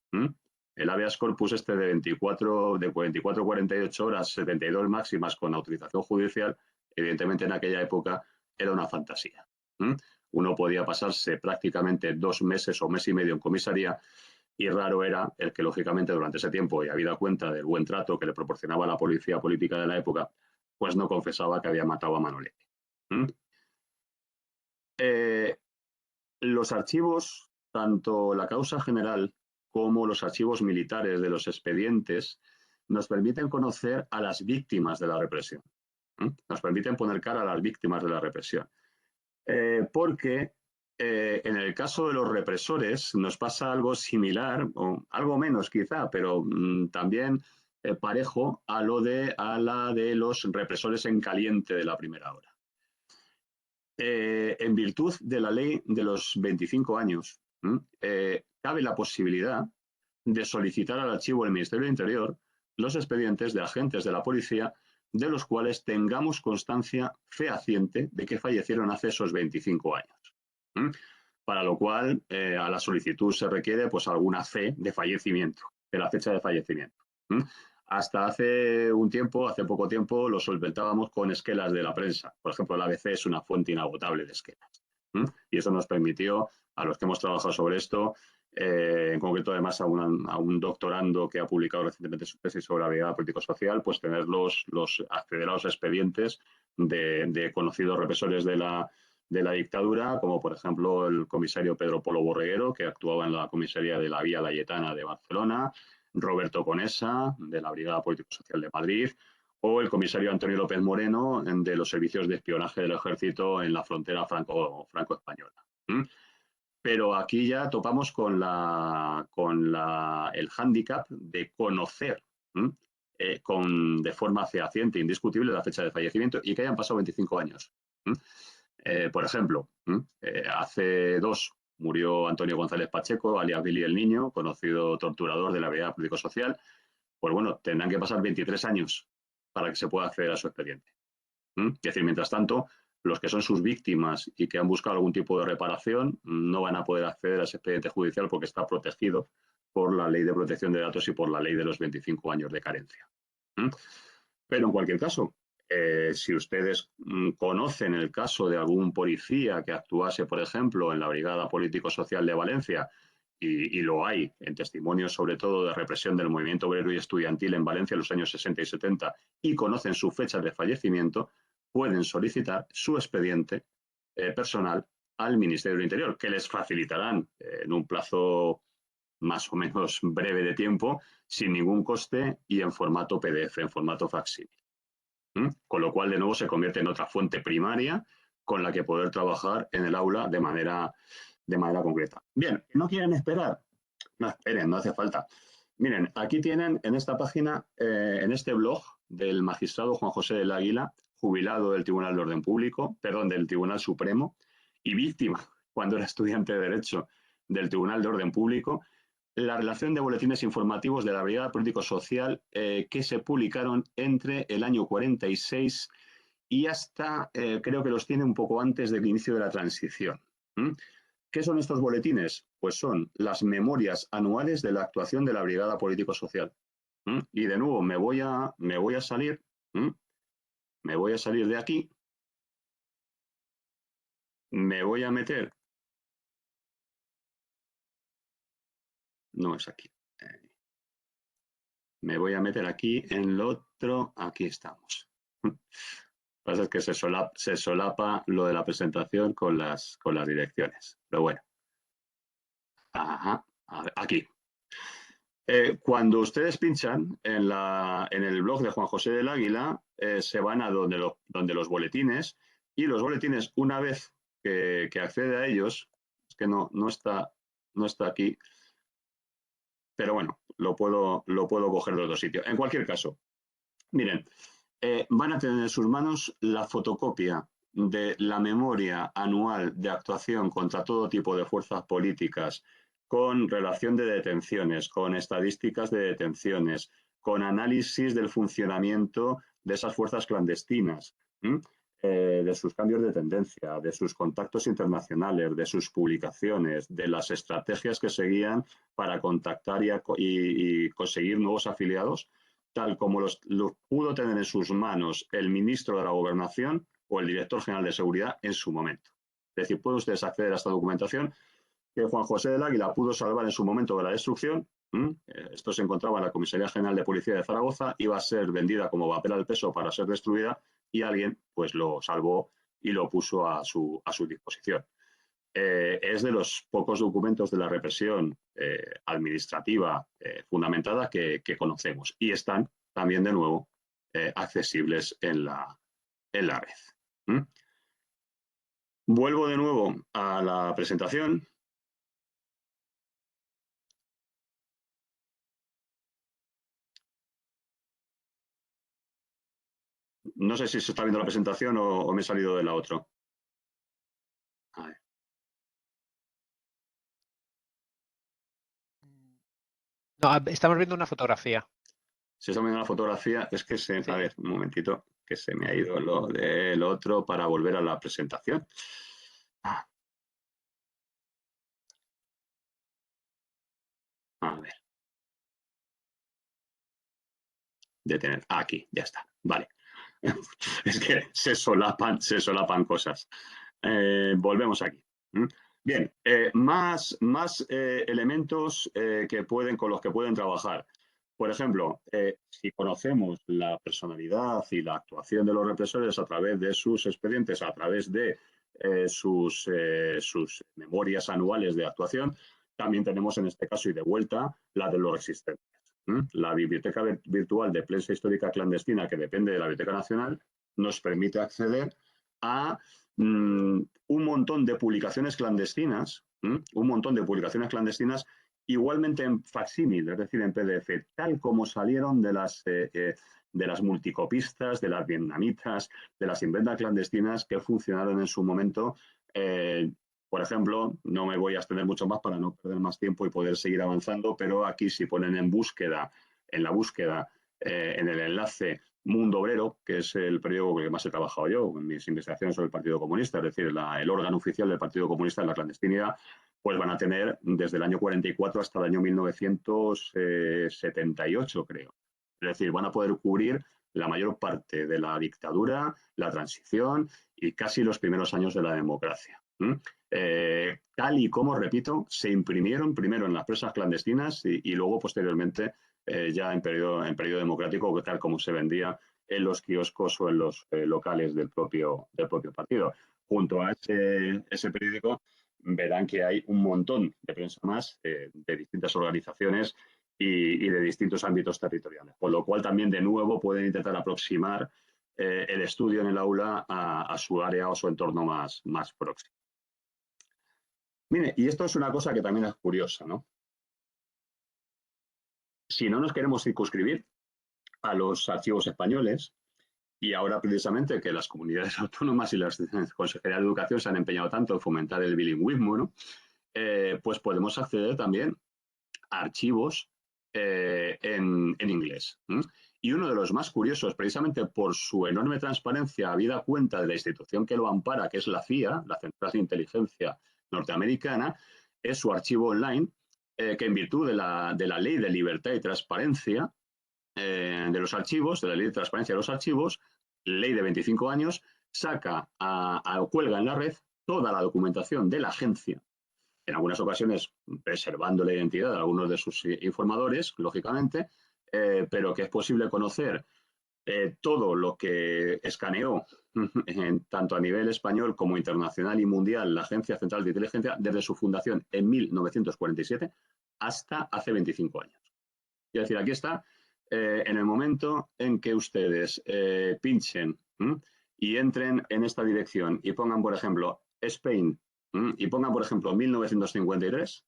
El habeas corpus de 24 a 48 horas, 72 máximas con autorización judicial, evidentemente en aquella época era una fantasía. Uno podía pasarse prácticamente 2 meses o mes y medio en comisaría y raro era el que, lógicamente, durante ese tiempo, y habida cuenta del buen trato que le proporcionaba la policía política de la época, pues no confesaba que había matado a Manolete. Los archivos, tanto la causa general como los archivos militares de los expedientes, nos permiten conocer a las víctimas de la represión. Nos permiten poner cara a las víctimas de la represión. Porque en el caso de los represores nos pasa algo similar, o algo menos quizá, pero también parejo a la de los represores en caliente de la primera hora. En virtud de la ley de los 25 años, cabe la posibilidad de solicitar al archivo del Ministerio del Interior los expedientes de agentes de la policía de los cuales tengamos constancia fehaciente de que fallecieron hace esos 25 años. Para lo cual, a la solicitud se requiere pues alguna fe de fallecimiento, de la fecha de fallecimiento. Hasta hace poco tiempo, lo solventábamos con esquelas de la prensa. Por ejemplo, el ABC es una fuente inagotable de esquelas. Y eso nos permitió, a los que hemos trabajado sobre esto, en concreto además a un doctorando que ha publicado recientemente su tesis sobre la brigada político-social, pues tener acceder a los expedientes de conocidos represores de la dictadura, como por ejemplo el comisario Pedro Polo Borreguero, que actuaba en la comisaría de la Vía Layetana de Barcelona, Roberto Conesa, de la Brigada Político-Social de Madrid, o el comisario Antonio López Moreno de los servicios de espionaje del ejército en la frontera franco-española. Pero aquí ya topamos con el hándicap de conocer de forma fehaciente, indiscutible, la fecha de fallecimiento y que hayan pasado 25 años. Por ejemplo, hace 2 murió Antonio González Pacheco, alias Billy el Niño, conocido torturador de la Brigada Político-Social. Pues bueno, tendrán que pasar 23 años para que se pueda acceder a su expediente. Es decir, mientras tanto, los que son sus víctimas y que han buscado algún tipo de reparación no van a poder acceder a ese expediente judicial porque está protegido por la Ley de Protección de Datos y por la Ley de los 25 años de carencia. Pero en cualquier caso, si ustedes conocen el caso de algún policía que actuase, por ejemplo, en la Brigada Político-Social de Valencia, y lo hay en testimonios sobre todo de represión del movimiento obrero y estudiantil en Valencia en los años 60 y 70, y conocen su fecha de fallecimiento, pueden solicitar su expediente personal al Ministerio del Interior, que les facilitarán en un plazo más o menos breve de tiempo, sin ningún coste y en formato PDF, en formato facsímil. Con lo cual, de nuevo, se convierte en otra fuente primaria con la que poder trabajar en el aula de manera concreta. Bien, ¿no quieren esperar? No esperen, no hace falta. Miren, aquí tienen en esta página, en este blog del magistrado Juan José del Águila, jubilado del Tribunal de Orden Público, perdón, del Tribunal Supremo, y víctima, cuando era estudiante de Derecho, del Tribunal de Orden Público, la relación de boletines informativos de la Brigada Político-Social que se publicaron entre el año 46 y hasta, creo que los tiene un poco antes del inicio de la transición. ¿Qué son estos boletines? Pues son las memorias anuales de la actuación de la Brigada Político-Social. Y de nuevo, me voy a salir de aquí, me voy a meter, no es aquí, me voy a meter aquí en lo otro, aquí estamos. Lo que pasa es que se solapa lo de la presentación con las direcciones, pero bueno. Ajá, aquí. Cuando ustedes pinchan en el blog de Juan José del Águila, se van a donde los boletines, y los boletines, una vez que accede a ellos, es que no está aquí, pero bueno, lo puedo coger de otro sitio. En cualquier caso, miren, van a tener en sus manos la fotocopia de la memoria anual de actuación contra todo tipo de fuerzas políticas, con relación de detenciones, con estadísticas de detenciones, con análisis del funcionamiento de esas fuerzas clandestinas, de sus cambios de tendencia, de sus contactos internacionales, de sus publicaciones, de las estrategias que seguían para contactar y conseguir nuevos afiliados, tal como los pudo tener en sus manos el ministro de la Gobernación o el director general de Seguridad en su momento. Es decir, pueden ustedes acceder a esta documentación que Juan José del Águila pudo salvar en su momento de la destrucción. Esto se encontraba en la Comisaría General de Policía de Zaragoza, iba a ser vendida como papel al peso para ser destruida, y alguien pues lo salvó y lo puso a su disposición. Es de los pocos documentos de la represión administrativa fundamentada que conocemos, y están también de nuevo accesibles en la red. Vuelvo de nuevo a la presentación. No sé si se está viendo la presentación o me he salido de la otra. A ver. No, estamos viendo una fotografía. Si está viendo la fotografía, es que sí. A ver, un momentito, que se me ha ido lo del otro para volver a la presentación. A ver. Detener. Aquí, ya está. Vale. Es que se solapan cosas. Volvemos aquí. Bien, más elementos con los que pueden trabajar. Por ejemplo, si conocemos la personalidad y la actuación de los represores a través de sus expedientes, a través de sus memorias anuales de actuación, también tenemos en este caso y de vuelta la de los resistentes. La biblioteca virtual de prensa histórica clandestina, que depende de la Biblioteca Nacional, nos permite acceder a un montón de publicaciones clandestinas, igualmente en facsímil, es decir, en PDF, tal como salieron de las multicopistas, de las vietnamitas, de las imprentas clandestinas que funcionaron en su momento. Por ejemplo, no me voy a extender mucho más para no perder más tiempo y poder seguir avanzando, pero aquí si ponen en la búsqueda, en el enlace Mundo Obrero, que es el periódico que más he trabajado yo en mis investigaciones sobre el Partido Comunista, es decir, el órgano oficial del Partido Comunista en la clandestinidad, pues van a tener desde el año 44 hasta el año 1978, creo. Es decir, van a poder cubrir la mayor parte de la dictadura, la transición y casi los primeros años de la democracia. Tal y como, repito, se imprimieron primero en las presas clandestinas y luego posteriormente ya en periodo democrático, tal como se vendía en los kioscos o en los locales del propio partido. Junto a ese periódico verán que hay un montón de prensa más de distintas organizaciones y de distintos ámbitos territoriales, con lo cual también de nuevo pueden intentar aproximar el estudio en el aula a su área o su entorno más próximo. Mire, y esto es una cosa que también es curiosa, ¿no? Si no nos queremos circunscribir a los archivos españoles, y ahora precisamente que las comunidades autónomas y las consejerías de educación se han empeñado tanto en fomentar el bilingüismo, ¿no? Pues podemos acceder también a archivos en inglés. Y uno de los más curiosos, precisamente por su enorme transparencia, habida cuenta de la institución que lo ampara, que es la CIA, la Central de Inteligencia Norteamericana, es su archivo online, que en virtud de la Ley de Libertad y Transparencia de los archivos, de la Ley de Transparencia de los Archivos, ley de 25 años, cuelga en la red toda la documentación de la agencia, en algunas ocasiones preservando la identidad de algunos de sus informadores, lógicamente, pero que es posible conocer todo lo que escaneó tanto a nivel español como internacional y mundial la Agencia Central de Inteligencia desde su fundación en 1947 hasta hace 25 años. Es decir, aquí está, en el momento en que ustedes pinchen y entren en esta dirección y pongan, por ejemplo, Spain y pongan, por ejemplo, 1953,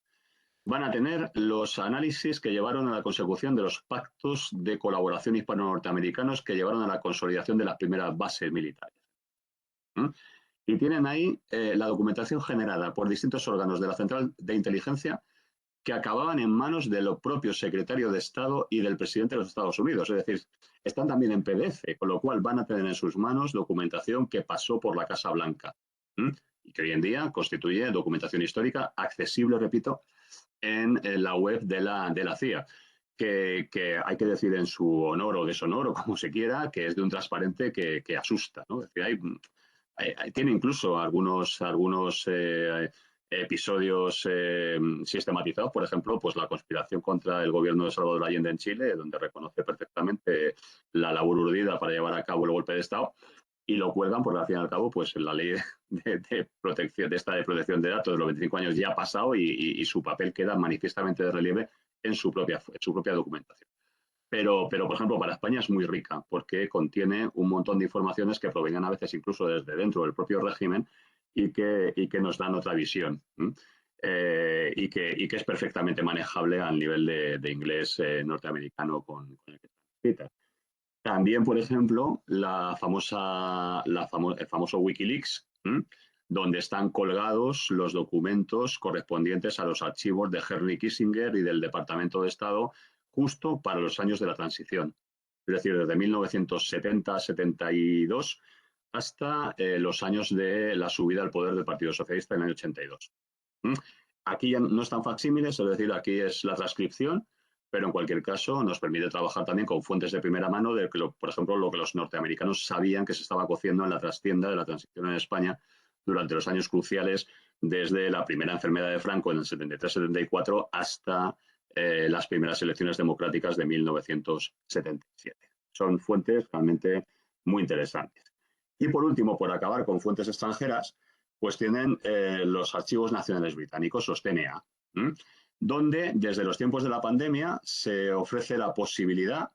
van a tener los análisis que llevaron a la consecución de los pactos de colaboración hispano-norteamericanos que llevaron a la consolidación de las primeras bases militares. Y tienen ahí la documentación generada por distintos órganos de la Central de Inteligencia que acababan en manos del propio secretario de Estado y del presidente de los Estados Unidos. Es decir, están también en PDF, con lo cual van a tener en sus manos documentación que pasó por la Casa Blanca y que hoy en día constituye documentación histórica accesible, repito, en la web de la CIA, que hay que decir en su honor o deshonor o como se quiera, que es de un transparente que asusta, ¿no? Es decir, tiene incluso algunos episodios sistematizados, por ejemplo, pues la conspiración contra el gobierno de Salvador Allende en Chile, donde reconoce perfectamente la labor urdida para llevar a cabo el golpe de Estado, y lo cuelgan porque al fin y al cabo pues la ley de protección de datos de los 25 años ya ha pasado y su papel queda manifiestamente de relieve en su propia documentación. Pero, por ejemplo, para España es muy rica porque contiene un montón de informaciones que provengan a veces incluso desde dentro del propio régimen y que nos dan otra visión. Y que es perfectamente manejable al nivel de inglés norteamericano con el que está. También, por ejemplo, el famoso Wikileaks, donde están colgados los documentos correspondientes a los archivos de Henry Kissinger y del Departamento de Estado justo para los años de la transición. Es decir, desde 1970-72 hasta los años de la subida al poder del Partido Socialista en el año 82. Aquí ya no están facsímiles, es decir, aquí es la transcripción, pero en cualquier caso nos permite trabajar también con fuentes de primera mano de, por ejemplo, lo que los norteamericanos sabían que se estaba cociendo en la trastienda de la transición en España durante los años cruciales, desde la primera enfermedad de Franco en el 73-74 hasta las primeras elecciones democráticas de 1977. Son fuentes realmente muy interesantes. Y por último, por acabar con fuentes extranjeras, pues tienen los archivos nacionales británicos, los CNA. donde desde los tiempos de la pandemia se ofrece la posibilidad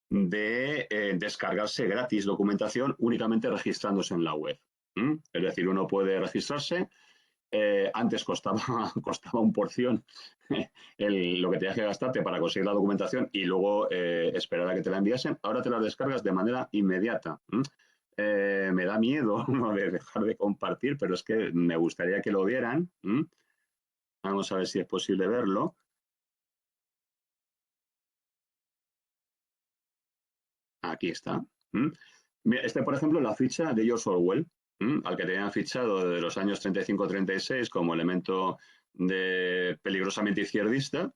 de descargarse gratis documentación únicamente registrándose en la web. Es decir, uno puede registrarse. Antes costaba, costaba un porción lo que tenías que gastarte para conseguir la documentación y luego esperar a que te la enviasen. Ahora te la descargas de manera inmediata. Me da miedo de dejar de compartir, pero es que me gustaría que lo vieran. Vamos a ver si es posible verlo. Aquí está. Este, por ejemplo, la ficha de George Orwell, al que tenían fichado de los años 35-36 como elemento de peligrosamente izquierdista.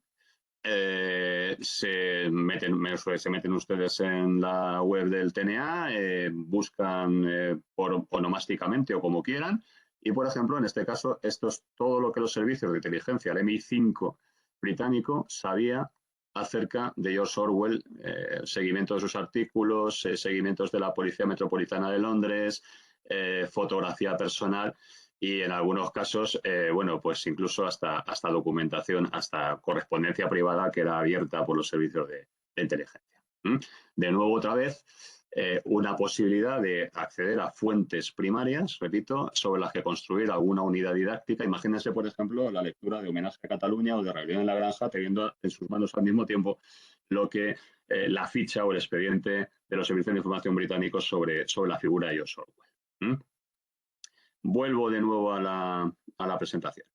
Se meten ustedes en la web del TNA, buscan por onomásticamente o como quieran, y por ejemplo, en este caso, esto es todo lo que los servicios de inteligencia, el MI5 británico, sabía acerca de George Orwell, seguimiento de sus artículos, seguimientos de la Policía Metropolitana de Londres, fotografía personal y en algunos casos, bueno, pues incluso hasta documentación, hasta correspondencia privada que era abierta por los servicios de inteligencia. De nuevo, otra vez, una posibilidad de acceder a fuentes primarias, repito, sobre las que construir alguna unidad didáctica. Imagínense, por ejemplo, la lectura de Homenaje a Cataluña o de Rebelión en la Granja, teniendo en sus manos al mismo tiempo lo que la ficha o el expediente de los servicios de información británicos sobre la figura de George Orwell. Vuelvo de nuevo a la presentación.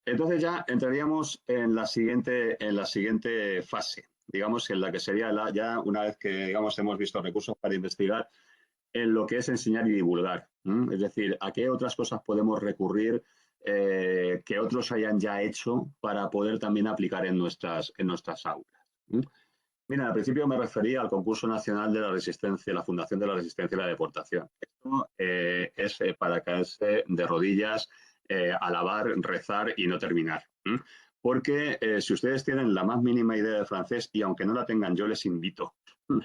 Entonces ya entraríamos en la siguiente fase, digamos, en la que sería ya una vez que, digamos, hemos visto recursos para investigar en lo que es enseñar y divulgar. Es decir, a qué otras cosas podemos recurrir que otros hayan ya hecho para poder también aplicar en nuestras aulas. Mira, al principio me refería al concurso nacional de la resistencia, la Fundación de la Resistencia y la Deportación. Esto es para caerse de rodillas, alabar, rezar y no terminar. Porque si ustedes tienen la más mínima idea de francés, y aunque no la tengan, yo les invito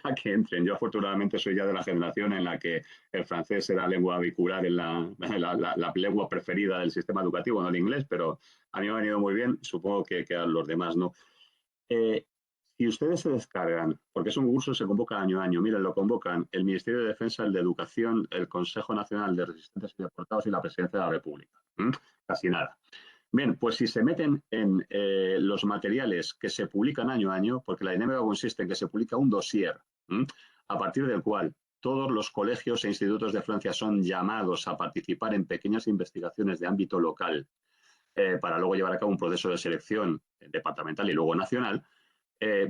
a que entren. Yo afortunadamente soy ya de la generación en la que el francés era lengua vehicular, en la lengua preferida del sistema educativo, no el inglés, pero a mí me ha venido muy bien, supongo que a los demás no. Si ustedes se descargan, porque es un curso que se convoca año a año, miren, lo convocan el Ministerio de Defensa, el de Educación, el Consejo Nacional de Resistentes y Deportados y la Presidencia de la República. Casi nada. Bien, pues si se meten en los materiales que se publican año a año, porque la dinámica consiste en que se publica un dossier, a partir del cual todos los colegios e institutos de Francia son llamados a participar en pequeñas investigaciones de ámbito local para luego llevar a cabo un proceso de selección departamental y luego nacional,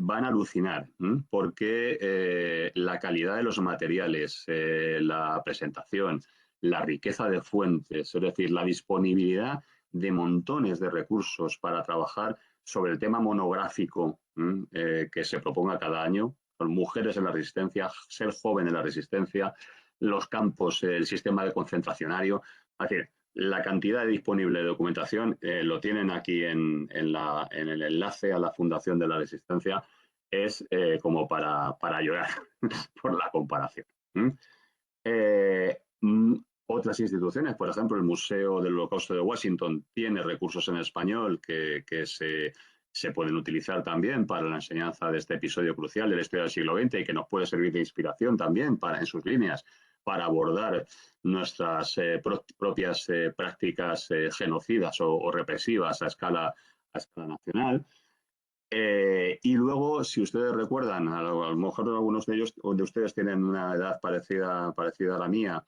van a alucinar, porque la calidad de los materiales, la presentación, la riqueza de fuentes, es decir, la disponibilidad de montones de recursos para trabajar sobre el tema monográfico que se proponga cada año, con mujeres en la resistencia, ser joven en la resistencia, los campos, el sistema de concentracionario, es decir, la cantidad disponible de documentación, lo tienen aquí en el enlace a la Fundación de la Resistencia, es como para llorar por la comparación. Otras instituciones, por ejemplo, el Museo del Holocausto de Washington tiene recursos en español que se pueden utilizar también para la enseñanza de este episodio crucial de la historia del siglo XX y que nos puede servir de inspiración también en sus líneas para abordar nuestras propias prácticas genocidas o represivas a escala nacional. Y luego, si ustedes recuerdan, a lo mejor algunos de ellos o de ustedes tienen una edad parecida a la mía,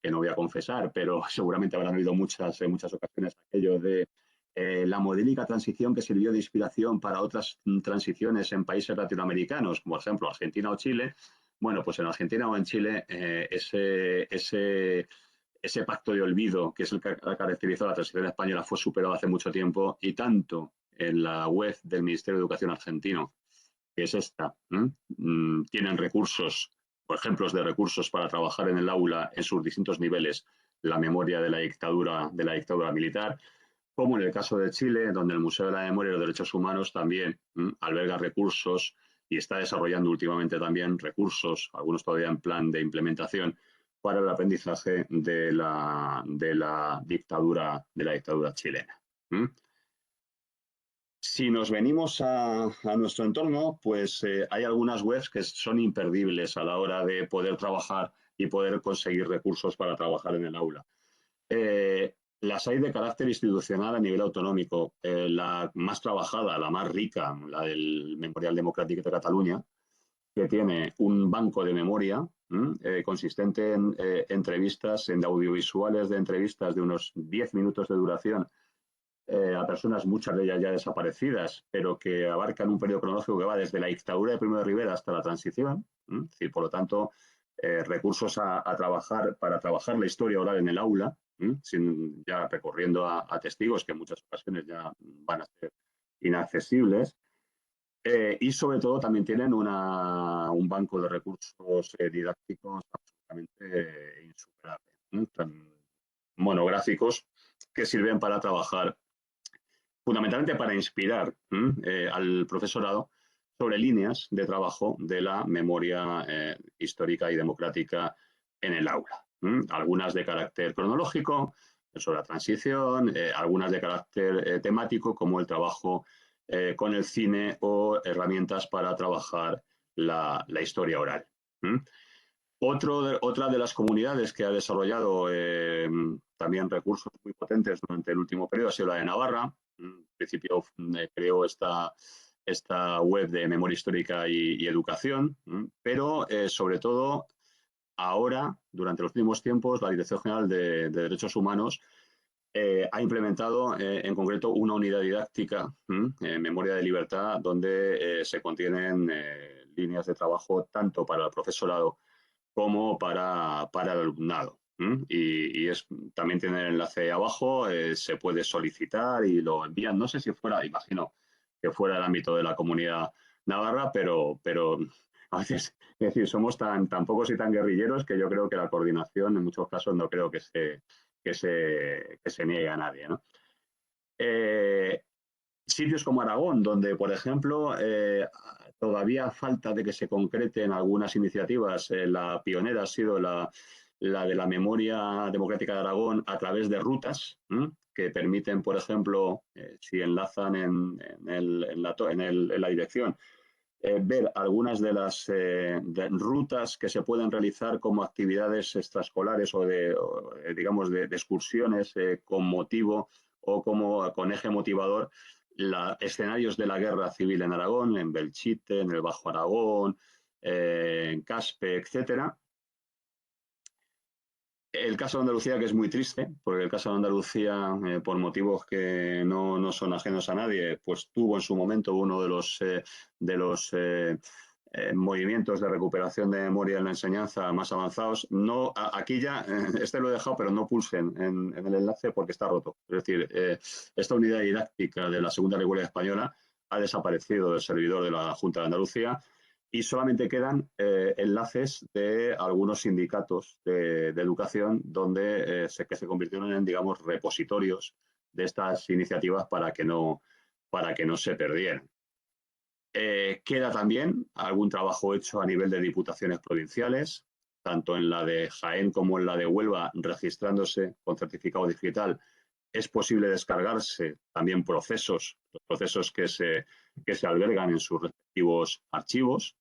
que no voy a confesar, pero seguramente habrán oído en muchas ocasiones aquello de la modélica transición que sirvió de inspiración para otras transiciones en países latinoamericanos, como por ejemplo Argentina o Chile. Bueno, pues en Argentina o en Chile ese pacto de olvido, que es el que ha caracterizado la transición española, fue superado hace mucho tiempo y tanto en la web del Ministerio de Educación argentino, que es esta, tienen recursos, o ejemplos de recursos para trabajar en el aula en sus distintos niveles, la memoria de la dictadura militar, como en el caso de Chile, donde el Museo de la Memoria y los Derechos Humanos también alberga recursos y está desarrollando últimamente también recursos, algunos todavía en plan de implementación, para el aprendizaje de la dictadura chilena. ¿Mm? Si nos venimos a nuestro entorno, pues hay algunas webs que son imperdibles a la hora de poder trabajar y poder conseguir recursos para trabajar en el aula. Las hay de carácter institucional a nivel autonómico. La más trabajada, la más rica, la del Memorial Democràtic de Cataluña, que tiene un banco de memoria consistente en entrevistas, en audiovisuales de entrevistas de unos 10 minutos de duración a personas, muchas de ellas ya desaparecidas, pero que abarcan un periodo cronológico que va desde la dictadura de Primo de Rivera hasta la transición. Es decir, por lo tanto, recursos a trabajar para trabajar la historia oral en el aula, sin, ya recurriendo a testigos que en muchas ocasiones ya van a ser inaccesibles. Y sobre todo también tienen un banco de recursos didácticos absolutamente insuperable, monográficos que sirven para trabajar, fundamentalmente para inspirar al profesorado sobre líneas de trabajo de la memoria histórica y democrática en el aula. Algunas de carácter cronológico, sobre la transición, algunas de carácter temático, como el trabajo con el cine o herramientas para trabajar la historia oral. Otra de las comunidades que ha desarrollado también recursos muy potentes durante el último periodo ha sido la de Navarra. En principio creó esta web de memoria histórica y educación, pero sobre todo ahora, durante los últimos tiempos, la Dirección General de Derechos Humanos ha implementado en concreto una unidad didáctica, Memoria de Libertad, donde se contienen líneas de trabajo tanto para el profesorado como para el alumnado. También tiene el enlace abajo, se puede solicitar y lo envían. No sé si fuera, imagino que fuera el ámbito de la comunidad navarra, pero a veces, es decir, somos tan pocos y tan guerrilleros que yo creo que la coordinación en muchos casos no creo que se niegue a nadie, ¿no? Sitios como Aragón, donde, por ejemplo, todavía falta de que se concreten algunas iniciativas. La pionera ha sido la de la memoria democrática de Aragón a través de rutas que permiten, por ejemplo, si enlazan en la dirección, ver algunas de las de rutas que se pueden realizar como actividades extraescolares digamos, de excursiones con motivo o con eje motivador, escenarios de la guerra civil en Aragón, en Belchite, en el Bajo Aragón, en Caspe, etcétera. El caso de Andalucía, que es muy triste, porque el caso de Andalucía, por motivos que no son ajenos a nadie, pues tuvo en su momento uno de los movimientos de recuperación de memoria en la enseñanza más avanzados. No, aquí ya, lo he dejado, pero no pulsen en el enlace porque está roto. Es decir, esta unidad didáctica de la Segunda República Española ha desaparecido del servidor de la Junta de Andalucía y solamente quedan enlaces de algunos sindicatos de educación donde que se convirtieron en, digamos, repositorios de estas iniciativas para que no se perdieran. Queda también algún trabajo hecho a nivel de diputaciones provinciales, tanto en la de Jaén como en la de Huelva, registrándose con certificado digital. Es posible descargarse también procesos que se albergan en sus respectivos archivos.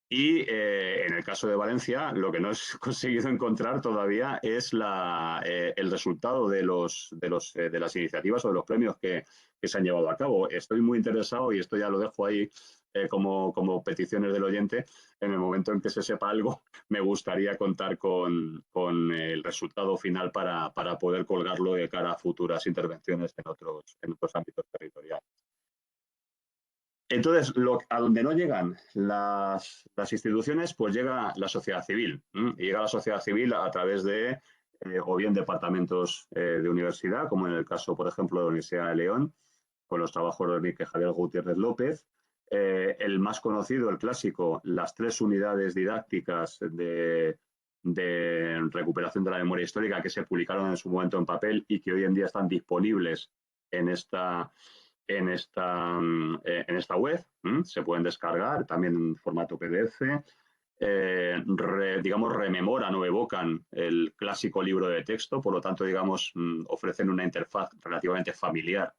Y en el caso de Valencia, lo que no he conseguido encontrar todavía es el resultado de las iniciativas o de los premios que se han llevado a cabo. Estoy muy interesado y esto ya lo dejo ahí como peticiones del oyente. En el momento en que se sepa algo, me gustaría contar con el resultado final para poder colgarlo de cara a futuras intervenciones en otros ámbitos territoriales. Entonces, a donde no llegan las instituciones, pues llega la sociedad civil. Y llega la sociedad civil a través de, o bien departamentos de universidad, como en el caso, por ejemplo, de la Universidad de León, con los trabajos de Enrique Javier Gutiérrez López. El más conocido, el clásico, las 3 unidades didácticas de recuperación de la memoria histórica que se publicaron en su momento en papel y que hoy en día están disponibles en esta web, se pueden descargar también en formato PDF. digamos, rememoran o evocan el clásico libro de texto, por lo tanto, digamos, ofrecen una interfaz relativamente familiar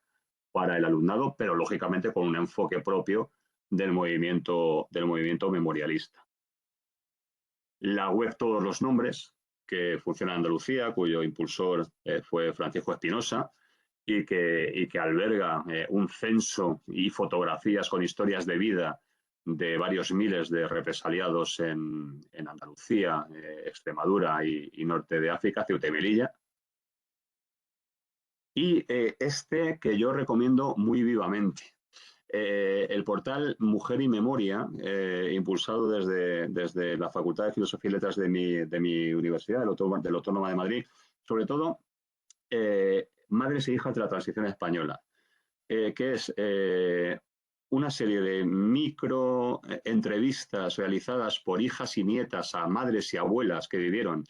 para el alumnado, pero lógicamente con un enfoque propio del movimiento memorialista. La web Todos los Nombres, que funciona en Andalucía, cuyo impulsor fue Francisco Espinosa, y que alberga un censo y fotografías con historias de vida de varios miles de represaliados en Andalucía, Extremadura y norte de África, Ceuta y Melilla. Y este que yo recomiendo muy vivamente. El portal Mujer y Memoria, impulsado desde la Facultad de Filosofía y Letras de mi universidad, del Autónoma de Madrid, sobre todo Madres e hijas de la Transición Española, que es una serie de micro entrevistas realizadas por hijas y nietas a madres y abuelas que vivieron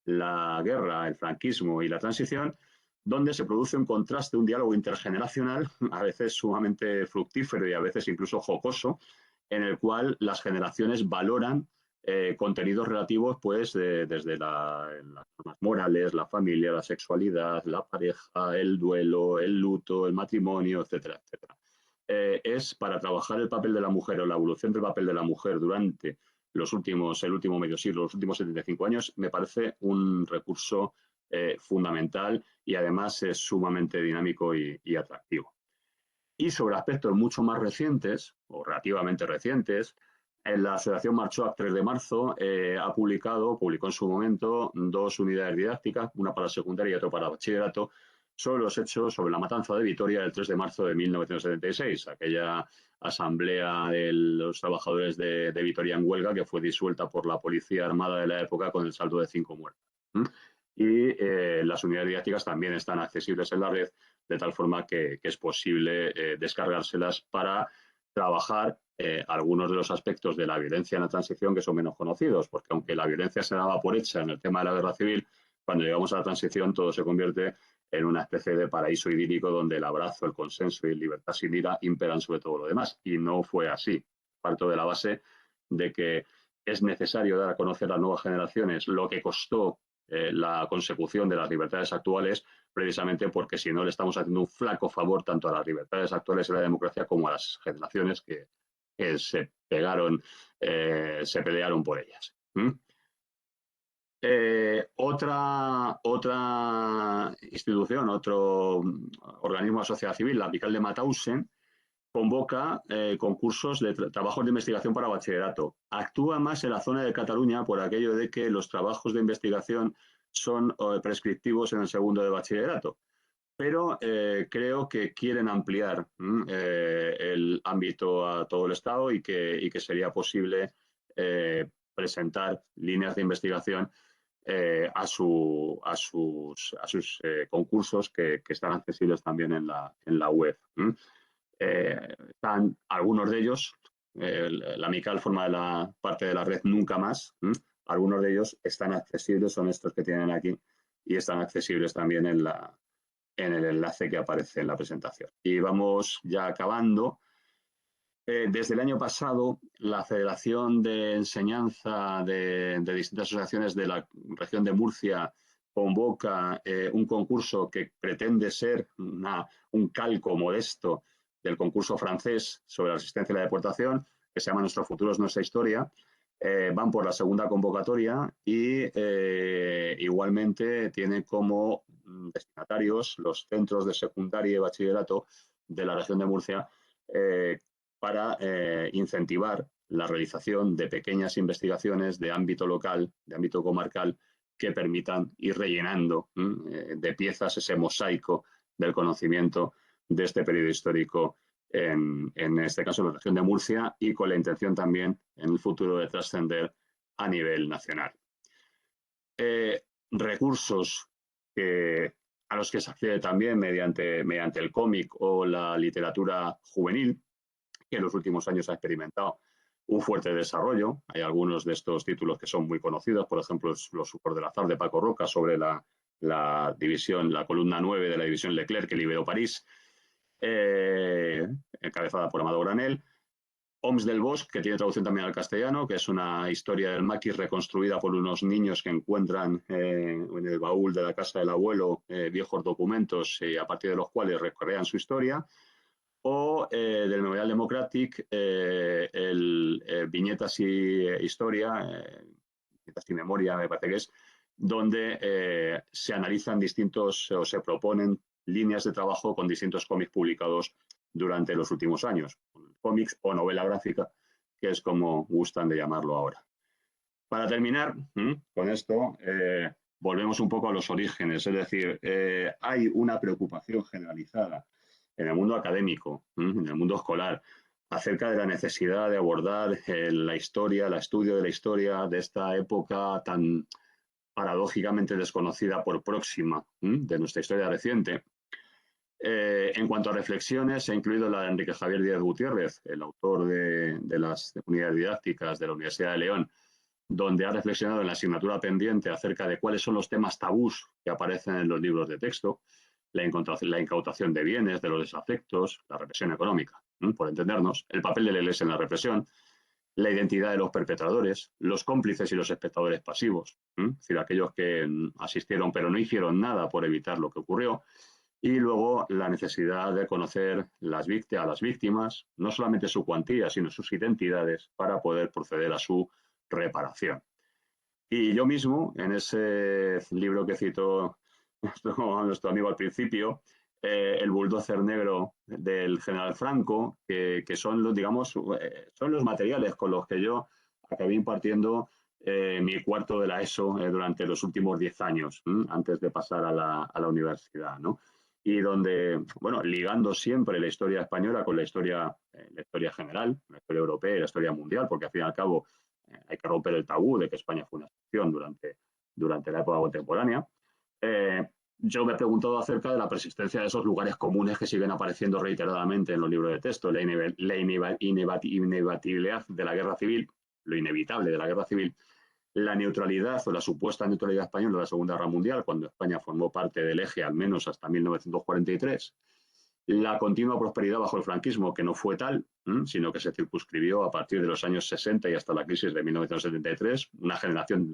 la guerra, el franquismo y la transición, donde se produce un contraste, un diálogo intergeneracional, a veces sumamente fructífero y a veces incluso jocoso, en el cual las generaciones valoran contenidos relativos pues desde las normas morales, la familia, la sexualidad, la pareja, el duelo, el luto, el matrimonio, etcétera, etcétera. Es para trabajar el papel de la mujer o la evolución del papel de la mujer durante el último medio siglo, los últimos 75 años, me parece un recurso fundamental y además es sumamente dinámico y atractivo. Y sobre aspectos mucho más recientes, o relativamente recientes, la Asociación Marchoac 3 de marzo publicó en su momento 2 unidades didácticas, una para secundaria y otra para bachillerato, sobre los hechos, sobre la matanza de Vitoria el 3 de marzo de 1976, aquella asamblea de los trabajadores de Vitoria en huelga que fue disuelta por la policía armada de la época con el saldo de 5 muertos. Y las unidades didácticas también están accesibles en la red, de tal forma que es posible descargárselas para trabajar algunos de los aspectos de la violencia en la transición que son menos conocidos, porque aunque la violencia se daba por hecha en el tema de la guerra civil, cuando llegamos a la transición todo se convierte en una especie de paraíso idílico donde el abrazo, el consenso y la libertad sin ira imperan sobre todo lo demás. Y no fue así. Parto de la base de que es necesario dar a conocer a las nuevas generaciones lo que costó la consecución de las libertades actuales, precisamente porque si no le estamos haciendo un flaco favor tanto a las libertades actuales de la democracia como a las generaciones que se pelearon por ellas. Otra institución, otro organismo de la sociedad civil, la Amical de Mauthausen, convoca concursos de trabajos de investigación para bachillerato. Actúa más en la zona de Cataluña por aquello de que los trabajos de investigación son prescriptivos en el segundo de bachillerato. Pero creo que quieren ampliar el ámbito a todo el Estado y que sería posible presentar líneas de investigación a sus concursos que están accesibles también en la web. Están algunos de ellos, la Amical forma parte de la red Nunca Más, algunos de ellos están accesibles, son estos que tienen aquí, y están accesibles también en el enlace que aparece en la presentación. Y vamos ya acabando. Desde el año pasado, la Federación de Enseñanza de distintas asociaciones de la región de Murcia convoca un concurso que pretende ser un calco modesto del concurso francés sobre la asistencia a la deportación, que se llama Nuestro futuro es nuestra historia. Van por la segunda convocatoria y igualmente tiene como destinatarios los centros de secundaria y bachillerato de la región de Murcia para incentivar la realización de pequeñas investigaciones de ámbito local, de ámbito comarcal, que permitan ir rellenando de piezas ese mosaico del conocimiento de este periodo histórico en este caso en la región de Murcia y con la intención también en el futuro de trascender a nivel nacional. Recursos a los que se accede también mediante el cómic o la literatura juvenil, que en los últimos años ha experimentado un fuerte desarrollo. Hay algunos de estos títulos que son muy conocidos, por ejemplo, Los Sucos del Azar de Paco Roca sobre la división, la columna 9 de la división Leclerc que liberó París, encabezada por Amado Granel. Oms del Bosque, que tiene traducción también al castellano, que es una historia del maquis reconstruida por unos niños que encuentran en el baúl de la casa del abuelo viejos documentos a partir de los cuales recrean su historia. O del Memorial Democratic, Viñetas y Historia, Viñetas y Memoria, me parece que es, donde se analizan distintos o se proponen líneas de trabajo con distintos cómics publicados durante los últimos años. Cómics o novela gráfica, que es como gustan de llamarlo ahora. Para terminar con esto, volvemos un poco a los orígenes, es decir, hay una preocupación generalizada en el mundo académico, en el mundo escolar, acerca de la necesidad de abordar la historia, el estudio de la historia de esta época tan paradójicamente desconocida por próxima de nuestra historia reciente. En cuanto a reflexiones, he incluido la de Enrique Javier Díaz Gutiérrez, el autor de las unidades didácticas de la Universidad de León, donde ha reflexionado en la asignatura pendiente acerca de cuáles son los temas tabús que aparecen en los libros de texto, la incautación de bienes, de los desafectos, la represión económica, por entendernos, el papel de la Iglesia en la represión, la identidad de los perpetradores, los cómplices y los espectadores pasivos, es decir, aquellos que asistieron pero no hicieron nada por evitar lo que ocurrió, y luego la necesidad de conocer a las víctimas, no solamente su cuantía, sino sus identidades para poder proceder a su reparación. Y yo mismo, en ese libro que citó nuestro amigo al principio, El bulldozer negro del general Franco, que son los, digamos, son los materiales con los que yo acabé impartiendo mi cuarto de la ESO durante los últimos 10 años, antes de pasar a la universidad, ¿no? Y donde, bueno, ligando siempre la historia española con la historia general, la historia europea y la historia mundial, porque al fin y al cabo hay que romper el tabú de que España fue una excepción durante la época contemporánea. Yo me he preguntado acerca de la persistencia de esos lugares comunes que siguen apareciendo reiteradamente en los libros de texto, la inevitabilidad de la guerra civil, lo inevitable de la guerra civil, la neutralidad o la supuesta neutralidad española de la Segunda Guerra Mundial, cuando España formó parte del eje al menos hasta 1943, la continua prosperidad bajo el franquismo, que no fue tal, sino que se circunscribió a partir de los años 60 y hasta la crisis de 1973. Una generación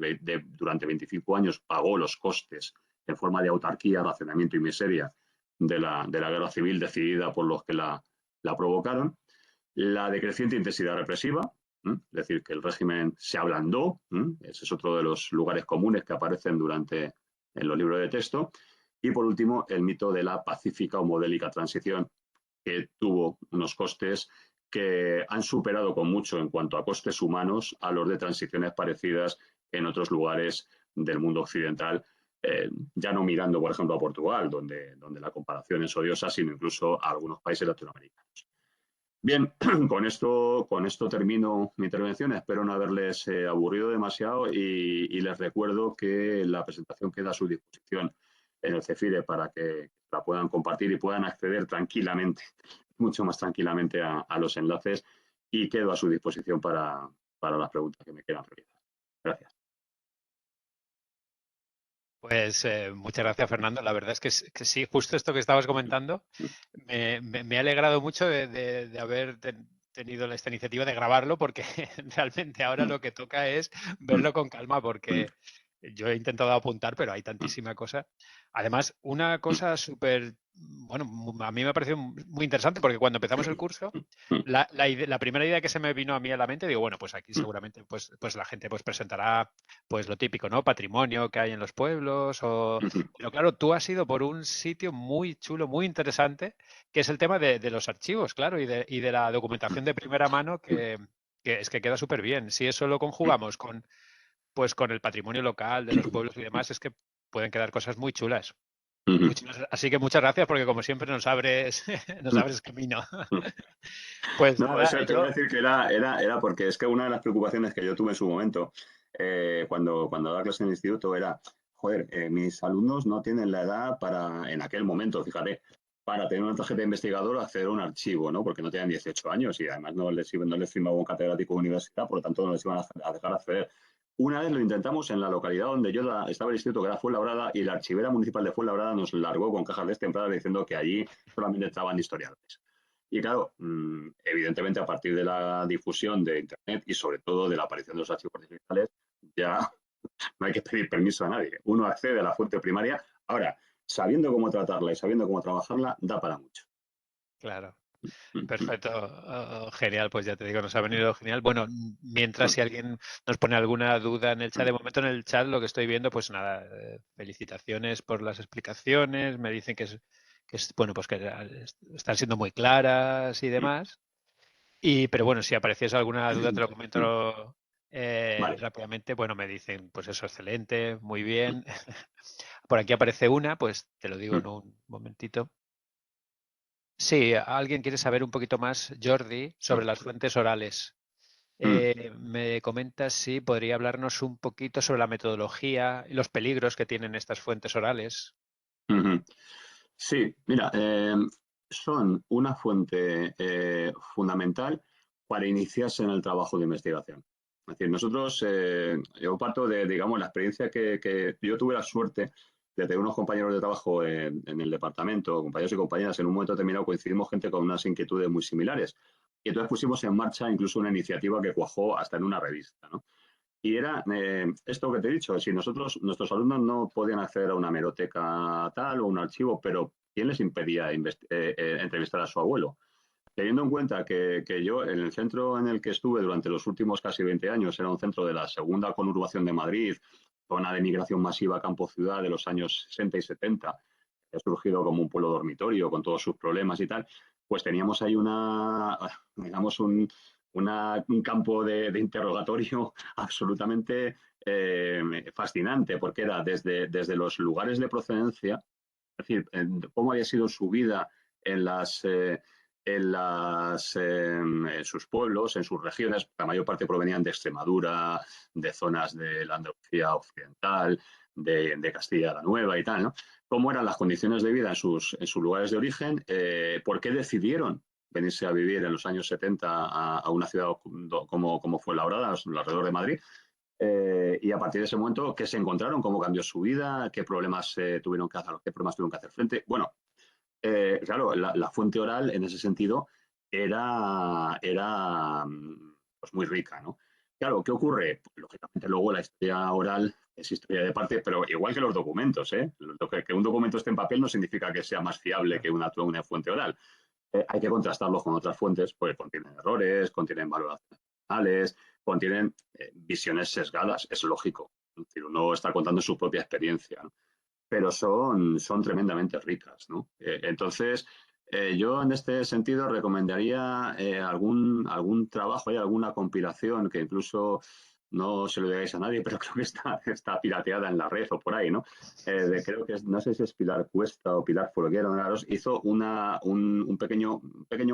durante 25 años pagó los costes en forma de autarquía, racionamiento y miseria de la guerra civil decidida por los que la provocaron. La decreciente intensidad represiva, es decir, que el régimen se ablandó, ese es otro de los lugares comunes que aparecen en los libros de texto. Y por último, el mito de la pacífica o modélica transición, que tuvo unos costes que han superado con mucho en cuanto a costes humanos a los de transiciones parecidas en otros lugares del mundo occidental, ya no mirando, por ejemplo, a Portugal, donde la comparación es odiosa, sino incluso a algunos países latinoamericanos. Bien, con esto termino mi intervención. Espero no haberles aburrido demasiado y les recuerdo que la presentación queda a su disposición en el CEFIDE para que la puedan compartir y puedan acceder tranquilamente, mucho más tranquilamente a los enlaces, y quedo a su disposición para las preguntas que me quieran realizar. Gracias. Pues muchas gracias, Fernando. La verdad es que sí, justo esto que estabas comentando, me ha alegrado mucho de haber tenido esta iniciativa de grabarlo, porque realmente ahora lo que toca es verlo con calma, porque yo he intentado apuntar, pero hay tantísima cosa. Además, una cosa súper, bueno, a mí me ha parecido muy interesante, porque cuando empezamos el curso, la primera idea que se me vino a mí a la mente, digo, bueno, pues aquí seguramente pues la gente pues presentará pues lo típico, ¿no? Patrimonio que hay en los pueblos. Pero claro, tú has ido por un sitio muy chulo, muy interesante, que es el tema de los archivos, claro, y de la documentación de primera mano, que es que queda súper bien. Si eso lo conjugamos pues con el patrimonio local de los pueblos y demás, es que pueden quedar cosas muy chulas. Muy chulas. Así que muchas gracias, porque como siempre nos abres, nos abres camino. Pues No, nada, eso te voy a decir que era porque es que una de las preocupaciones que yo tuve en su momento, cuando daba clase en el instituto, era, joder, mis alumnos no tienen la edad para, en aquel momento, fíjate, para tener una tarjeta de investigador o acceder a un archivo, ¿no? Porque no tenían 18 años y además no les firmaba un catedrático de universidad, por lo tanto no les iban a dejar acceder. Una vez lo intentamos en la localidad donde yo estaba el instituto, que era Fuenlabrada, y la archivera municipal de Fuenlabrada nos largó con cajas destempladas diciendo que allí solamente estaban historiadores. Y claro, evidentemente a partir de la difusión de Internet y sobre todo de la aparición de los archivos digitales, ya no hay que pedir permiso a nadie. Uno accede a la fuente primaria. Ahora, sabiendo cómo tratarla y sabiendo cómo trabajarla, da para mucho. Claro. Perfecto, genial, pues ya te digo, nos ha venido genial. Bueno, mientras si alguien nos pone alguna duda en el chat, de momento en el chat lo que estoy viendo, pues nada, felicitaciones por las explicaciones, me dicen bueno, pues que están siendo muy claras y demás. Pero bueno, si apareciese alguna duda, te lo comento Vale. rápidamente. Bueno, me dicen, pues eso, excelente, muy bien. Por aquí aparece una, pues te lo digo en un momentito. Sí, alguien quiere saber un poquito más, Jordi, sobre las fuentes orales. Me comentas si podría hablarnos un poquito sobre la metodología y los peligros que tienen estas fuentes orales. Sí, mira, son una fuente fundamental para iniciarse en el trabajo de investigación. Es decir, nosotros, yo parto de, digamos, la experiencia que yo tuve la suerte de tener unos compañeros de trabajo en el departamento, compañeros y compañeras, en un momento determinado coincidimos gente con unas inquietudes muy similares. Y entonces pusimos en marcha incluso una iniciativa que cuajó hasta en una revista, ¿no? Y era esto que te he dicho, si nuestros alumnos no podían acceder a una hemeroteca tal o un archivo, pero ¿quién les impedía entrevistar a su abuelo? Teniendo en cuenta que yo, en el centro en el que estuve durante los últimos casi 20 años, era un centro de la segunda conurbación de Madrid, zona de migración masiva campo-ciudad de los años 60 y 70, que ha surgido como un pueblo dormitorio con todos sus problemas y tal, pues teníamos ahí digamos, un campo de interrogatorio absolutamente fascinante, porque era desde los lugares de procedencia, es decir, cómo había sido su vida en en sus pueblos, en sus regiones. La mayor parte provenían de Extremadura, de zonas de la Andalucía occidental, de Castilla la Nueva y tal, ¿no? Cómo eran las condiciones de vida en sus lugares de origen, por qué decidieron venirse a vivir en los años 70 a una ciudad como fue Labrada, alrededor de Madrid, y a partir de ese momento, ¿qué se encontraron? ¿Cómo cambió su vida? ¿Qué problemas qué problemas tuvieron que hacer frente? Bueno, claro, la fuente oral en ese sentido era pues muy rica, ¿no? Claro, ¿qué ocurre? Pues, lógicamente luego la historia oral es historia de parte, pero igual que los documentos, ¿eh? Que un documento esté en papel no significa que sea más fiable que una fuente oral. Hay que contrastarlos con otras fuentes, porque contienen errores, contienen valoraciones personales, contienen visiones sesgadas, es lógico. Es decir, uno está contando su propia experiencia, ¿no? Pero son tremendamente ricas, ¿no? Entonces, yo en este sentido recomendaría algún trabajo y alguna compilación que incluso no se lo digáis a nadie, pero creo que está pirateada en la red o por ahí, ¿no? Creo que no sé si es Pilar Cuesta o Pilar Folguero, una de las dos, hizo un pequeño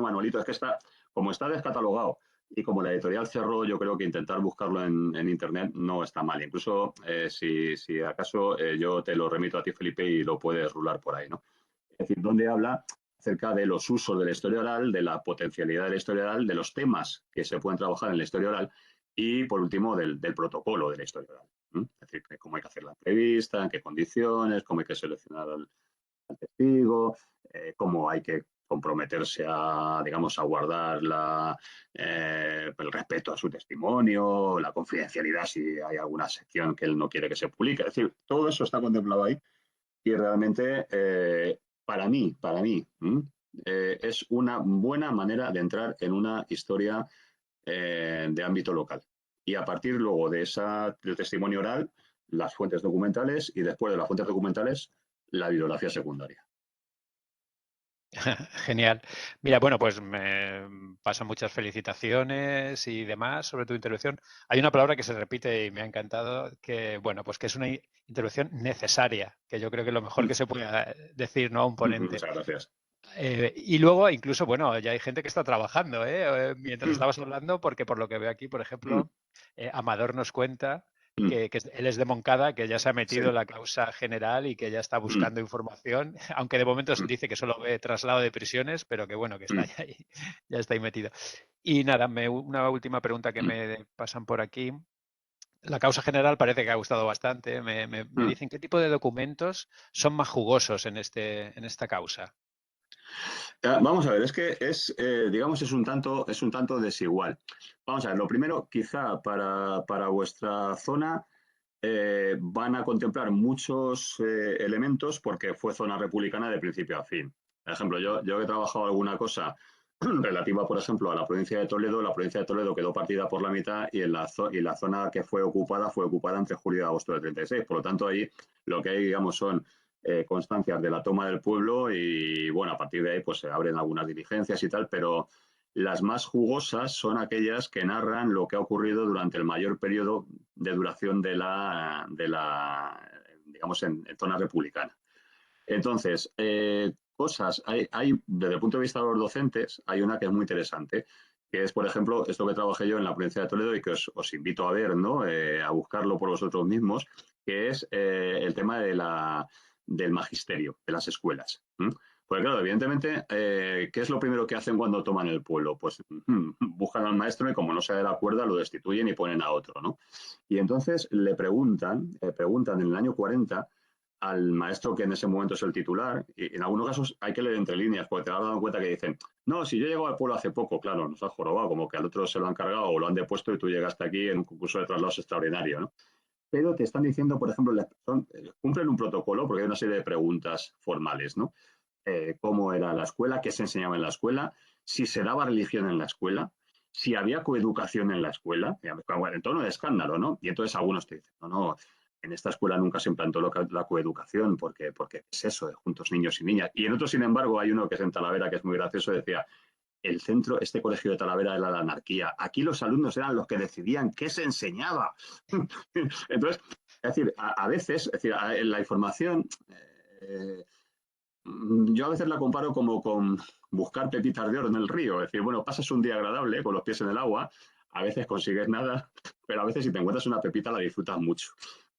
manualito. Es que como está descatalogado y como la editorial cerró, yo creo que intentar buscarlo en Internet no está mal. Incluso, si acaso, yo te lo remito a ti, Felipe, y lo puedes rular por ahí, ¿no? Es decir, donde habla acerca de los usos de la historia oral, de la potencialidad de la historia oral, de los temas que se pueden trabajar en la historia oral y, por último, del protocolo de la historia oral. Es decir, cómo hay que hacer la entrevista, en qué condiciones, cómo hay que seleccionar al testigo, cómo hay que comprometerse digamos, a guardar el respeto a su testimonio, la confidencialidad si hay alguna sección que él no quiere que se publique. Es decir, todo eso está contemplado ahí y realmente para mí, es una buena manera de entrar en una historia de ámbito local. Y a partir luego del testimonio oral, las fuentes documentales y después de las fuentes documentales, la bibliografía secundaria. Genial. Mira, bueno, pues me pasan muchas felicitaciones y demás sobre tu intervención. Hay una palabra que se repite y me ha encantado, que bueno, pues que es una intervención necesaria, que yo creo que es lo mejor que se puede decir, ¿no?, a un ponente. Muchas gracias. Y luego, incluso, bueno, ya hay gente que está trabajando, mientras estabas hablando, porque por lo que veo aquí, por ejemplo, Amador nos cuenta que él es de Moncada, que ya se ha metido Sí. en la causa general y que ya está buscando información, aunque de momento dice que solo ve traslado de prisiones, pero que bueno, que está ahí, ya está ahí metido. Y nada, una última pregunta que me pasan por aquí. La causa general parece que ha gustado bastante. Me dicen qué tipo de documentos son más jugosos en esta causa. Vamos a ver, es que digamos, es un tanto desigual. Vamos a ver, lo primero, quizá para vuestra zona van a contemplar muchos elementos porque fue zona republicana de principio a fin. Por ejemplo, yo he trabajado alguna cosa relativa, por ejemplo, a la provincia de Toledo quedó partida por la mitad y la zona que fue ocupada entre julio y agosto del 36. Por lo tanto, ahí lo que hay, digamos, son constancias de la toma del pueblo y, bueno, a partir de ahí pues se abren algunas diligencias y tal, pero las más jugosas son aquellas que narran lo que ha ocurrido durante el mayor periodo de duración de la digamos, en zona republicana. Entonces, desde el punto de vista de los docentes, hay una que es muy interesante, que es, por ejemplo, esto que trabajé yo en la provincia de Toledo y que os invito a ver, ¿no? A buscarlo por vosotros mismos, que es el tema del magisterio, de las escuelas. Pues claro, evidentemente, ¿qué es lo primero que hacen cuando toman el pueblo? Pues buscan al maestro y como no se da la cuerda, lo destituyen y ponen a otro, ¿no? Y entonces preguntan en el año 40 al maestro que en ese momento es el titular, y en algunos casos hay que leer entre líneas, porque te vas dando cuenta que dicen, no, si yo llego al pueblo hace poco, claro, nos ha jorobado, como que al otro se lo han cargado o lo han depuesto y tú llegaste aquí en un concurso de traslados extraordinario, ¿no? Pero te están diciendo, por ejemplo, cumplen un protocolo, porque hay una serie de preguntas formales, ¿no? Cómo era la escuela, qué se enseñaba en la escuela, si se daba religión en la escuela, si había coeducación en la escuela, en tono de escándalo, ¿no? Y entonces algunos te dicen, no, no, en esta escuela nunca se implantó la coeducación, porque es eso, de juntos niños y niñas. Y en otro, sin embargo, hay uno que es en Talavera, que es muy gracioso, decía, el centro, este colegio de Talavera era la anarquía. Aquí los alumnos eran los que decidían qué se enseñaba. Entonces, es decir, a veces, es decir, la información, eh, yo a veces la comparo como con buscar pepitas de oro en el río. Es decir, bueno, pasas un día agradable con los pies en el agua, a veces consigues nada, pero a veces si te encuentras una pepita la disfrutas mucho.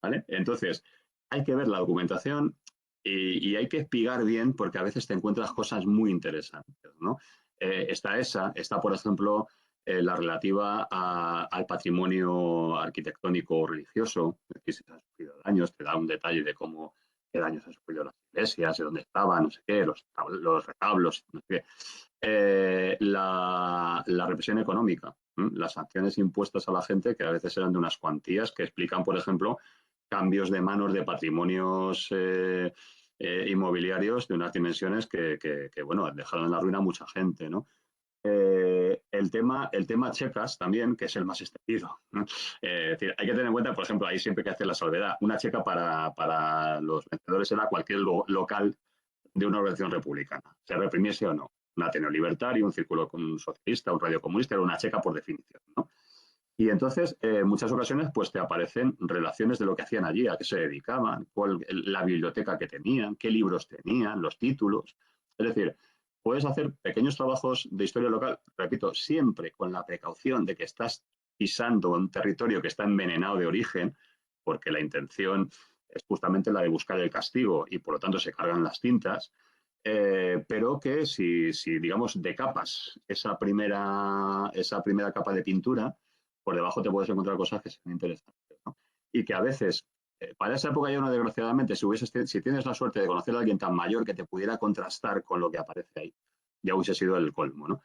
¿Vale? Entonces, hay que ver la documentación y hay que espigar bien porque a veces te encuentras cosas muy interesantes, ¿no? Está, por ejemplo, la relativa al patrimonio arquitectónico o religioso, es decir, si se han sufrido daños, te da un detalle de cómo qué daños han sufrido las iglesias, de dónde estaban, no sé qué, los retablos, no sé qué. La represión económica, las sanciones impuestas a la gente que a veces eran de unas cuantías que explican, por ejemplo, cambios de manos de patrimonios inmobiliarios de unas dimensiones que, bueno, dejaron en la ruina a mucha gente, ¿no? El tema checas también, que es el más extendido, ¿no? Es decir, hay que tener en cuenta, por ejemplo, ahí siempre hay que hacer la salvedad. Una checa para los vencedores era cualquier local de una organización republicana, se reprimiese o no. Un Ateneo Libertario, un círculo socialista, un radio comunista, era una checa por definición, ¿no? Y entonces, en muchas ocasiones, pues te aparecen relaciones de lo que hacían allí, a qué se dedicaban, la biblioteca que tenían, qué libros tenían, los títulos. Es decir, puedes hacer pequeños trabajos de historia local, repito, siempre con la precaución de que estás pisando un territorio que está envenenado de origen, porque la intención es justamente la de buscar el castigo y por lo tanto se cargan las tintas, pero que si, digamos, decapas esa primera capa de pintura, por debajo te puedes encontrar cosas que son interesantes, ¿no? Y que a veces, para esa época ya no, desgraciadamente, si tienes la suerte de conocer a alguien tan mayor que te pudiera contrastar con lo que aparece ahí, ya hubiese sido el colmo, ¿no?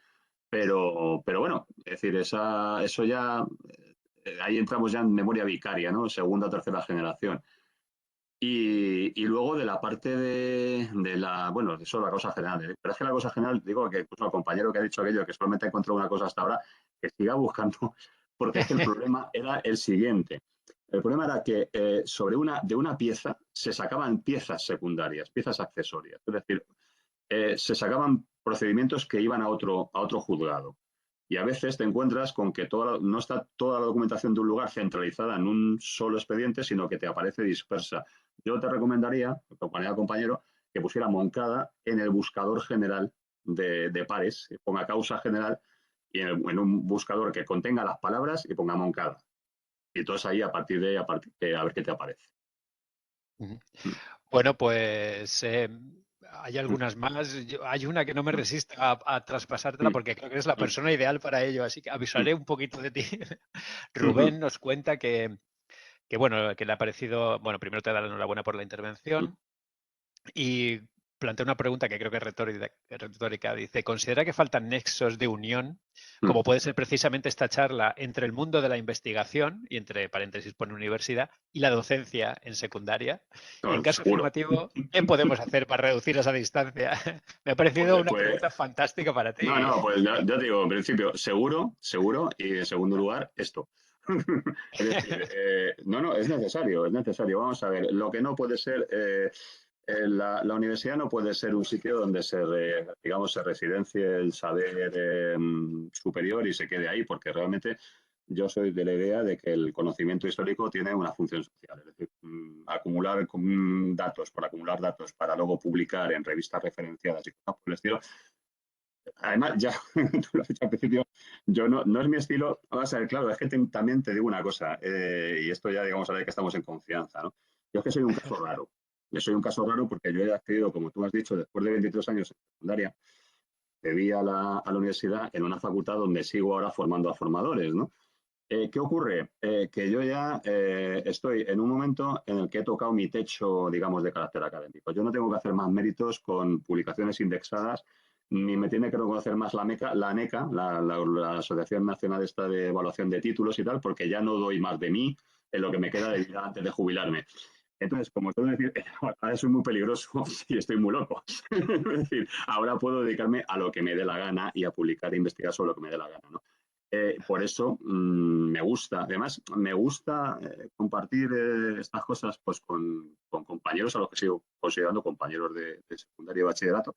Pero bueno, es decir, eso ya, ahí entramos ya en memoria vicaria, ¿no? Segunda o tercera generación. Y luego de la parte bueno, eso es la cosa general, ¿eh? Pero es que la cosa general, digo que incluso el compañero que ha dicho aquello, que solamente ha encontrado una cosa hasta ahora, que siga buscando, porque es que el problema era el siguiente. El problema era que de una pieza se sacaban piezas secundarias, piezas accesorias. Es decir, se sacaban procedimientos que iban a otro juzgado. Y a veces te encuentras con que no está toda la documentación de un lugar centralizada en un solo expediente, sino que te aparece dispersa. Yo te recomendaría, compañero, que pusiera Moncada en el buscador general de pares, ponga causa general y en un buscador que contenga las palabras y ponga Moncada. Y entonces ahí a partir de ahí, a ver qué te aparece. Ujú. Bueno, pues hay algunas más. Hay una que no me resisto a traspasártela Sí. porque creo que eres la persona ideal para ello, así que avisaré un poquito de ti. Ujú. Rubén nos cuenta que, bueno, que le ha parecido, bueno, primero te da la enhorabuena por la intervención y plantea una pregunta que creo que es retórica. Dice, ¿considera que faltan nexos de unión, como puede ser precisamente esta charla entre el mundo de la investigación, y entre paréntesis pone universidad, y la docencia en secundaria? Y en No, caso seguro. afirmativo, ¿qué podemos hacer para reducir esa distancia? Me ha parecido Pues, una pues, pregunta fantástica para no, ti. no, pues ya te digo, en principio, seguro, seguro, y en segundo lugar, esto. Es decir, no, es necesario, es necesario. Vamos a ver, lo que no puede ser, la universidad no puede ser un sitio donde digamos, se residencie el saber superior y se quede ahí, porque realmente yo soy de la idea de que el conocimiento histórico tiene una función social, es decir, acumular datos por acumular datos para luego publicar en revistas referenciadas y cosas por el estilo. Además, ya tú lo has dicho al principio, yo no es mi estilo. Vamos a ver, claro, es que también te digo una cosa, y esto ya, digamos, a ver que estamos en confianza, ¿no? Yo es que soy un caso raro. Yo soy un caso raro porque yo he accedido, como tú has dicho, después de 23 años en secundaria, debí a la universidad en una facultad donde sigo ahora formando a formadores, ¿no? ¿Qué ocurre? Que yo ya estoy en un momento en el que he tocado mi techo, digamos, de carácter académico. Yo no tengo que hacer más méritos con publicaciones indexadas, ni me tiene que reconocer más la NECA, la Asociación Nacional esta de Evaluación de Títulos y tal, porque ya no doy más de mí en lo que me queda de vida antes de jubilarme. Entonces, como suelo decir, ahora soy muy peligroso y estoy muy loco. Es decir, ahora puedo dedicarme a lo que me dé la gana y a publicar e investigar sobre lo que me dé la gana, ¿no? Por eso me gusta, además me gusta compartir estas cosas pues con compañeros a los que sigo considerando compañeros de secundaria y bachillerato,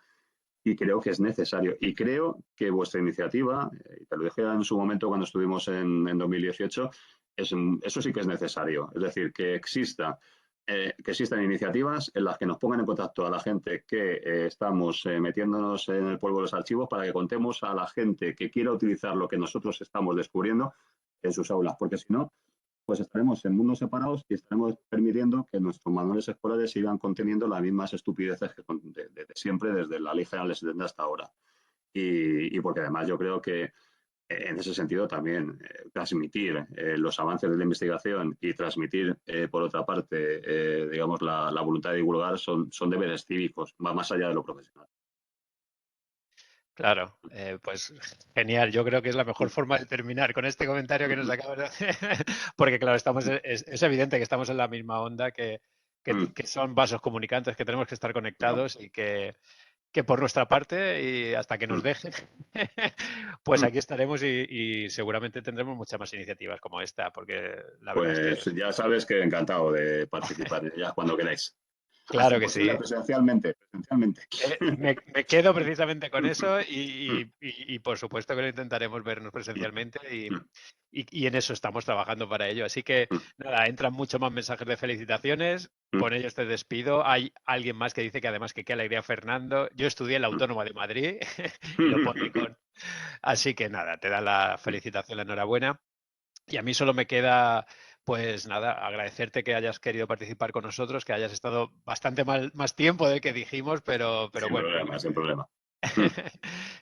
y creo que es necesario. Y creo que vuestra iniciativa, y te lo dije en su momento cuando estuvimos en 2018, eso sí que es necesario. Es decir, que existan iniciativas en las que nos pongan en contacto a la gente que estamos metiéndonos en el polvo de los archivos, para que contemos a la gente que quiera utilizar lo que nosotros estamos descubriendo en sus aulas, porque si no, pues estaremos en mundos separados y estaremos permitiendo que nuestros manuales escolares sigan conteniendo las mismas estupideces que de siempre, desde la Ley General de 70 hasta ahora. Y porque además yo creo que en ese sentido también transmitir los avances de la investigación y transmitir, por otra parte, digamos, la voluntad de divulgar son deberes cívicos, va más allá de lo profesional. Claro, pues genial. Yo creo que es la mejor forma de terminar con este comentario que nos acabas de hacer, porque claro, es evidente que estamos en la misma onda, que son vasos comunicantes, que tenemos que estar Claro. conectados y que por nuestra parte, y hasta que nos dejen, pues aquí estaremos y seguramente tendremos muchas más iniciativas como esta, porque la verdad es Pues que, ya sabes que encantado de participar en ellas cuando queráis. A claro ser que posible, sí. presencialmente. Me quedo precisamente con eso y por supuesto que lo intentaremos vernos presencialmente y en eso estamos trabajando para ello. Así que nada, entran muchos más mensajes de felicitaciones. Con ellos te despido. Hay alguien más que dice que además que qué alegría, Fernando. Yo estudié en la Autónoma de Madrid y lo pone con. Así que nada, te da la felicitación, la enhorabuena. Y a mí solo me queda, pues nada, agradecerte que hayas querido participar con nosotros, que hayas estado bastante más tiempo del que dijimos, pero Sin bueno, problema, sin problema.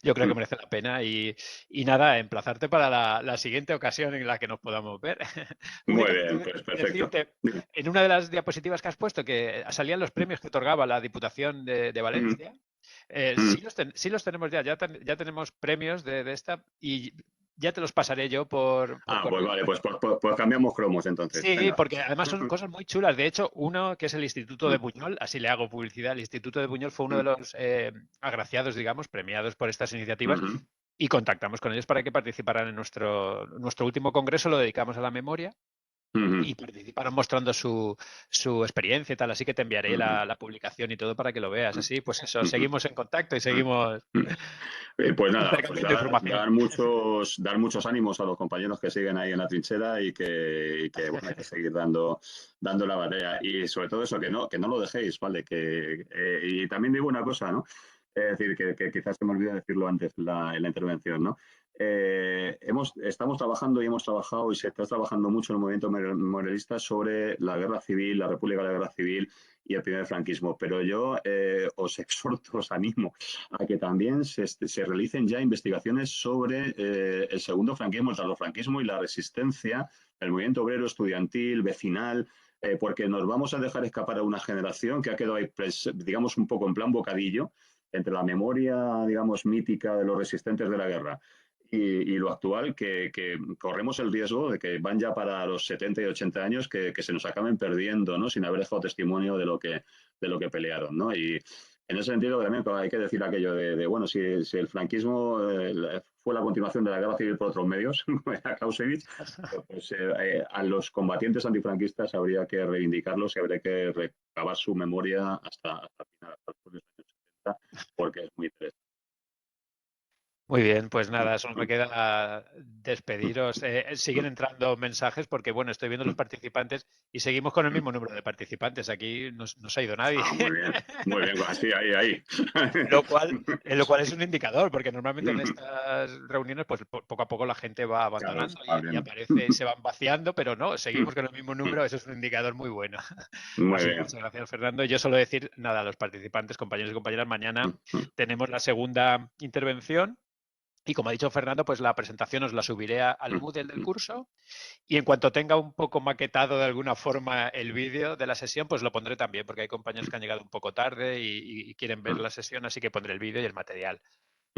yo creo que merece la pena. Y nada, emplazarte para la siguiente ocasión en la que nos podamos ver. Muy bien, Únicamente pues perfecto. decirte, Dime. en una de las diapositivas que has puesto, que salían los premios que otorgaba la Diputación de Valencia. Sí los tenemos ya tenemos premios de esta y ya te los pasaré yo por Pues correo. vale, pues cambiamos cromos entonces. Sí, Venga. porque además son cosas muy chulas. De hecho, uno que es el Instituto de Buñol, así le hago publicidad, el Instituto de Buñol fue uno de los agraciados, digamos, premiados por estas iniciativas y contactamos con ellos para que participaran en nuestro último congreso, lo dedicamos a la memoria y participaron mostrando su experiencia y tal. Así que te enviaré la publicación y todo para que lo veas. Así, pues eso, seguimos en contacto y seguimos Pues nada, pues intercambiando información. dar muchos ánimos a los compañeros que siguen ahí en la trinchera y que bueno, hay que seguir dando la batalla. Y sobre todo eso, que no lo dejéis, ¿vale? Y también digo una cosa, ¿no? Es decir, que quizás se me olvidó decirlo antes en la intervención, ¿no? Estamos trabajando y hemos trabajado y se está trabajando mucho en el movimiento memorialista sobre la guerra civil, la República de la Guerra Civil y el primer franquismo. Pero yo os exhorto, os animo a que también se realicen ya investigaciones sobre el segundo franquismo, el tardofranquismo y la resistencia, el movimiento obrero, estudiantil, vecinal, porque nos vamos a dejar escapar a una generación que ha quedado ahí, digamos, un poco en plan bocadillo entre la memoria, digamos, mítica de los resistentes de la guerra y lo actual, que corremos el riesgo de que van ya para los 70 y 80 años que se nos acaben perdiendo, ¿no? Sin haber dejado testimonio de lo que pelearon, ¿no? Y en ese sentido también hay que decir aquello bueno, si el franquismo fue la continuación de la guerra civil por otros medios, como era Clausewitz, pues a los combatientes antifranquistas habría que reivindicarlos y habría que recabar su memoria hasta el final, hasta los años 70, porque es muy interesante. Muy bien, pues nada, solo me queda despediros. Siguen entrando mensajes porque, bueno, estoy viendo los participantes y seguimos con el mismo número de participantes. Aquí no se ha ido nadie. Ah, muy bien, así, ahí. Lo cual es un indicador, porque normalmente en estas reuniones, pues poco a poco la gente va Claro, abandonando va y bien. aparece, se van vaciando, pero no, seguimos con el mismo número, eso es un indicador muy bueno. Muy Así que bien. muchas gracias, Fernando. Yo solo decir, nada, a los participantes, compañeros y compañeras, mañana tenemos la segunda intervención. Y como ha dicho Fernando, pues la presentación os la subiré al Moodle del curso y en cuanto tenga un poco maquetado de alguna forma el vídeo de la sesión, pues lo pondré también, porque hay compañeros que han llegado un poco tarde y quieren ver la sesión, así que pondré el vídeo y el material.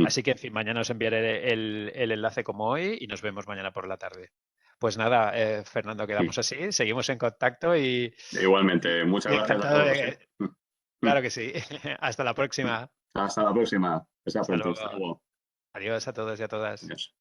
Así que, en fin, mañana os enviaré el enlace como hoy y nos vemos mañana por la tarde. Pues nada, Fernando, quedamos así, seguimos en contacto Igualmente, muchas y gracias a encantado todos. de... Claro que sí. Hasta la próxima. Hasta la próxima. Hasta Hasta pronto. Hasta luego. luego. Adiós a todos y a todas. Adiós.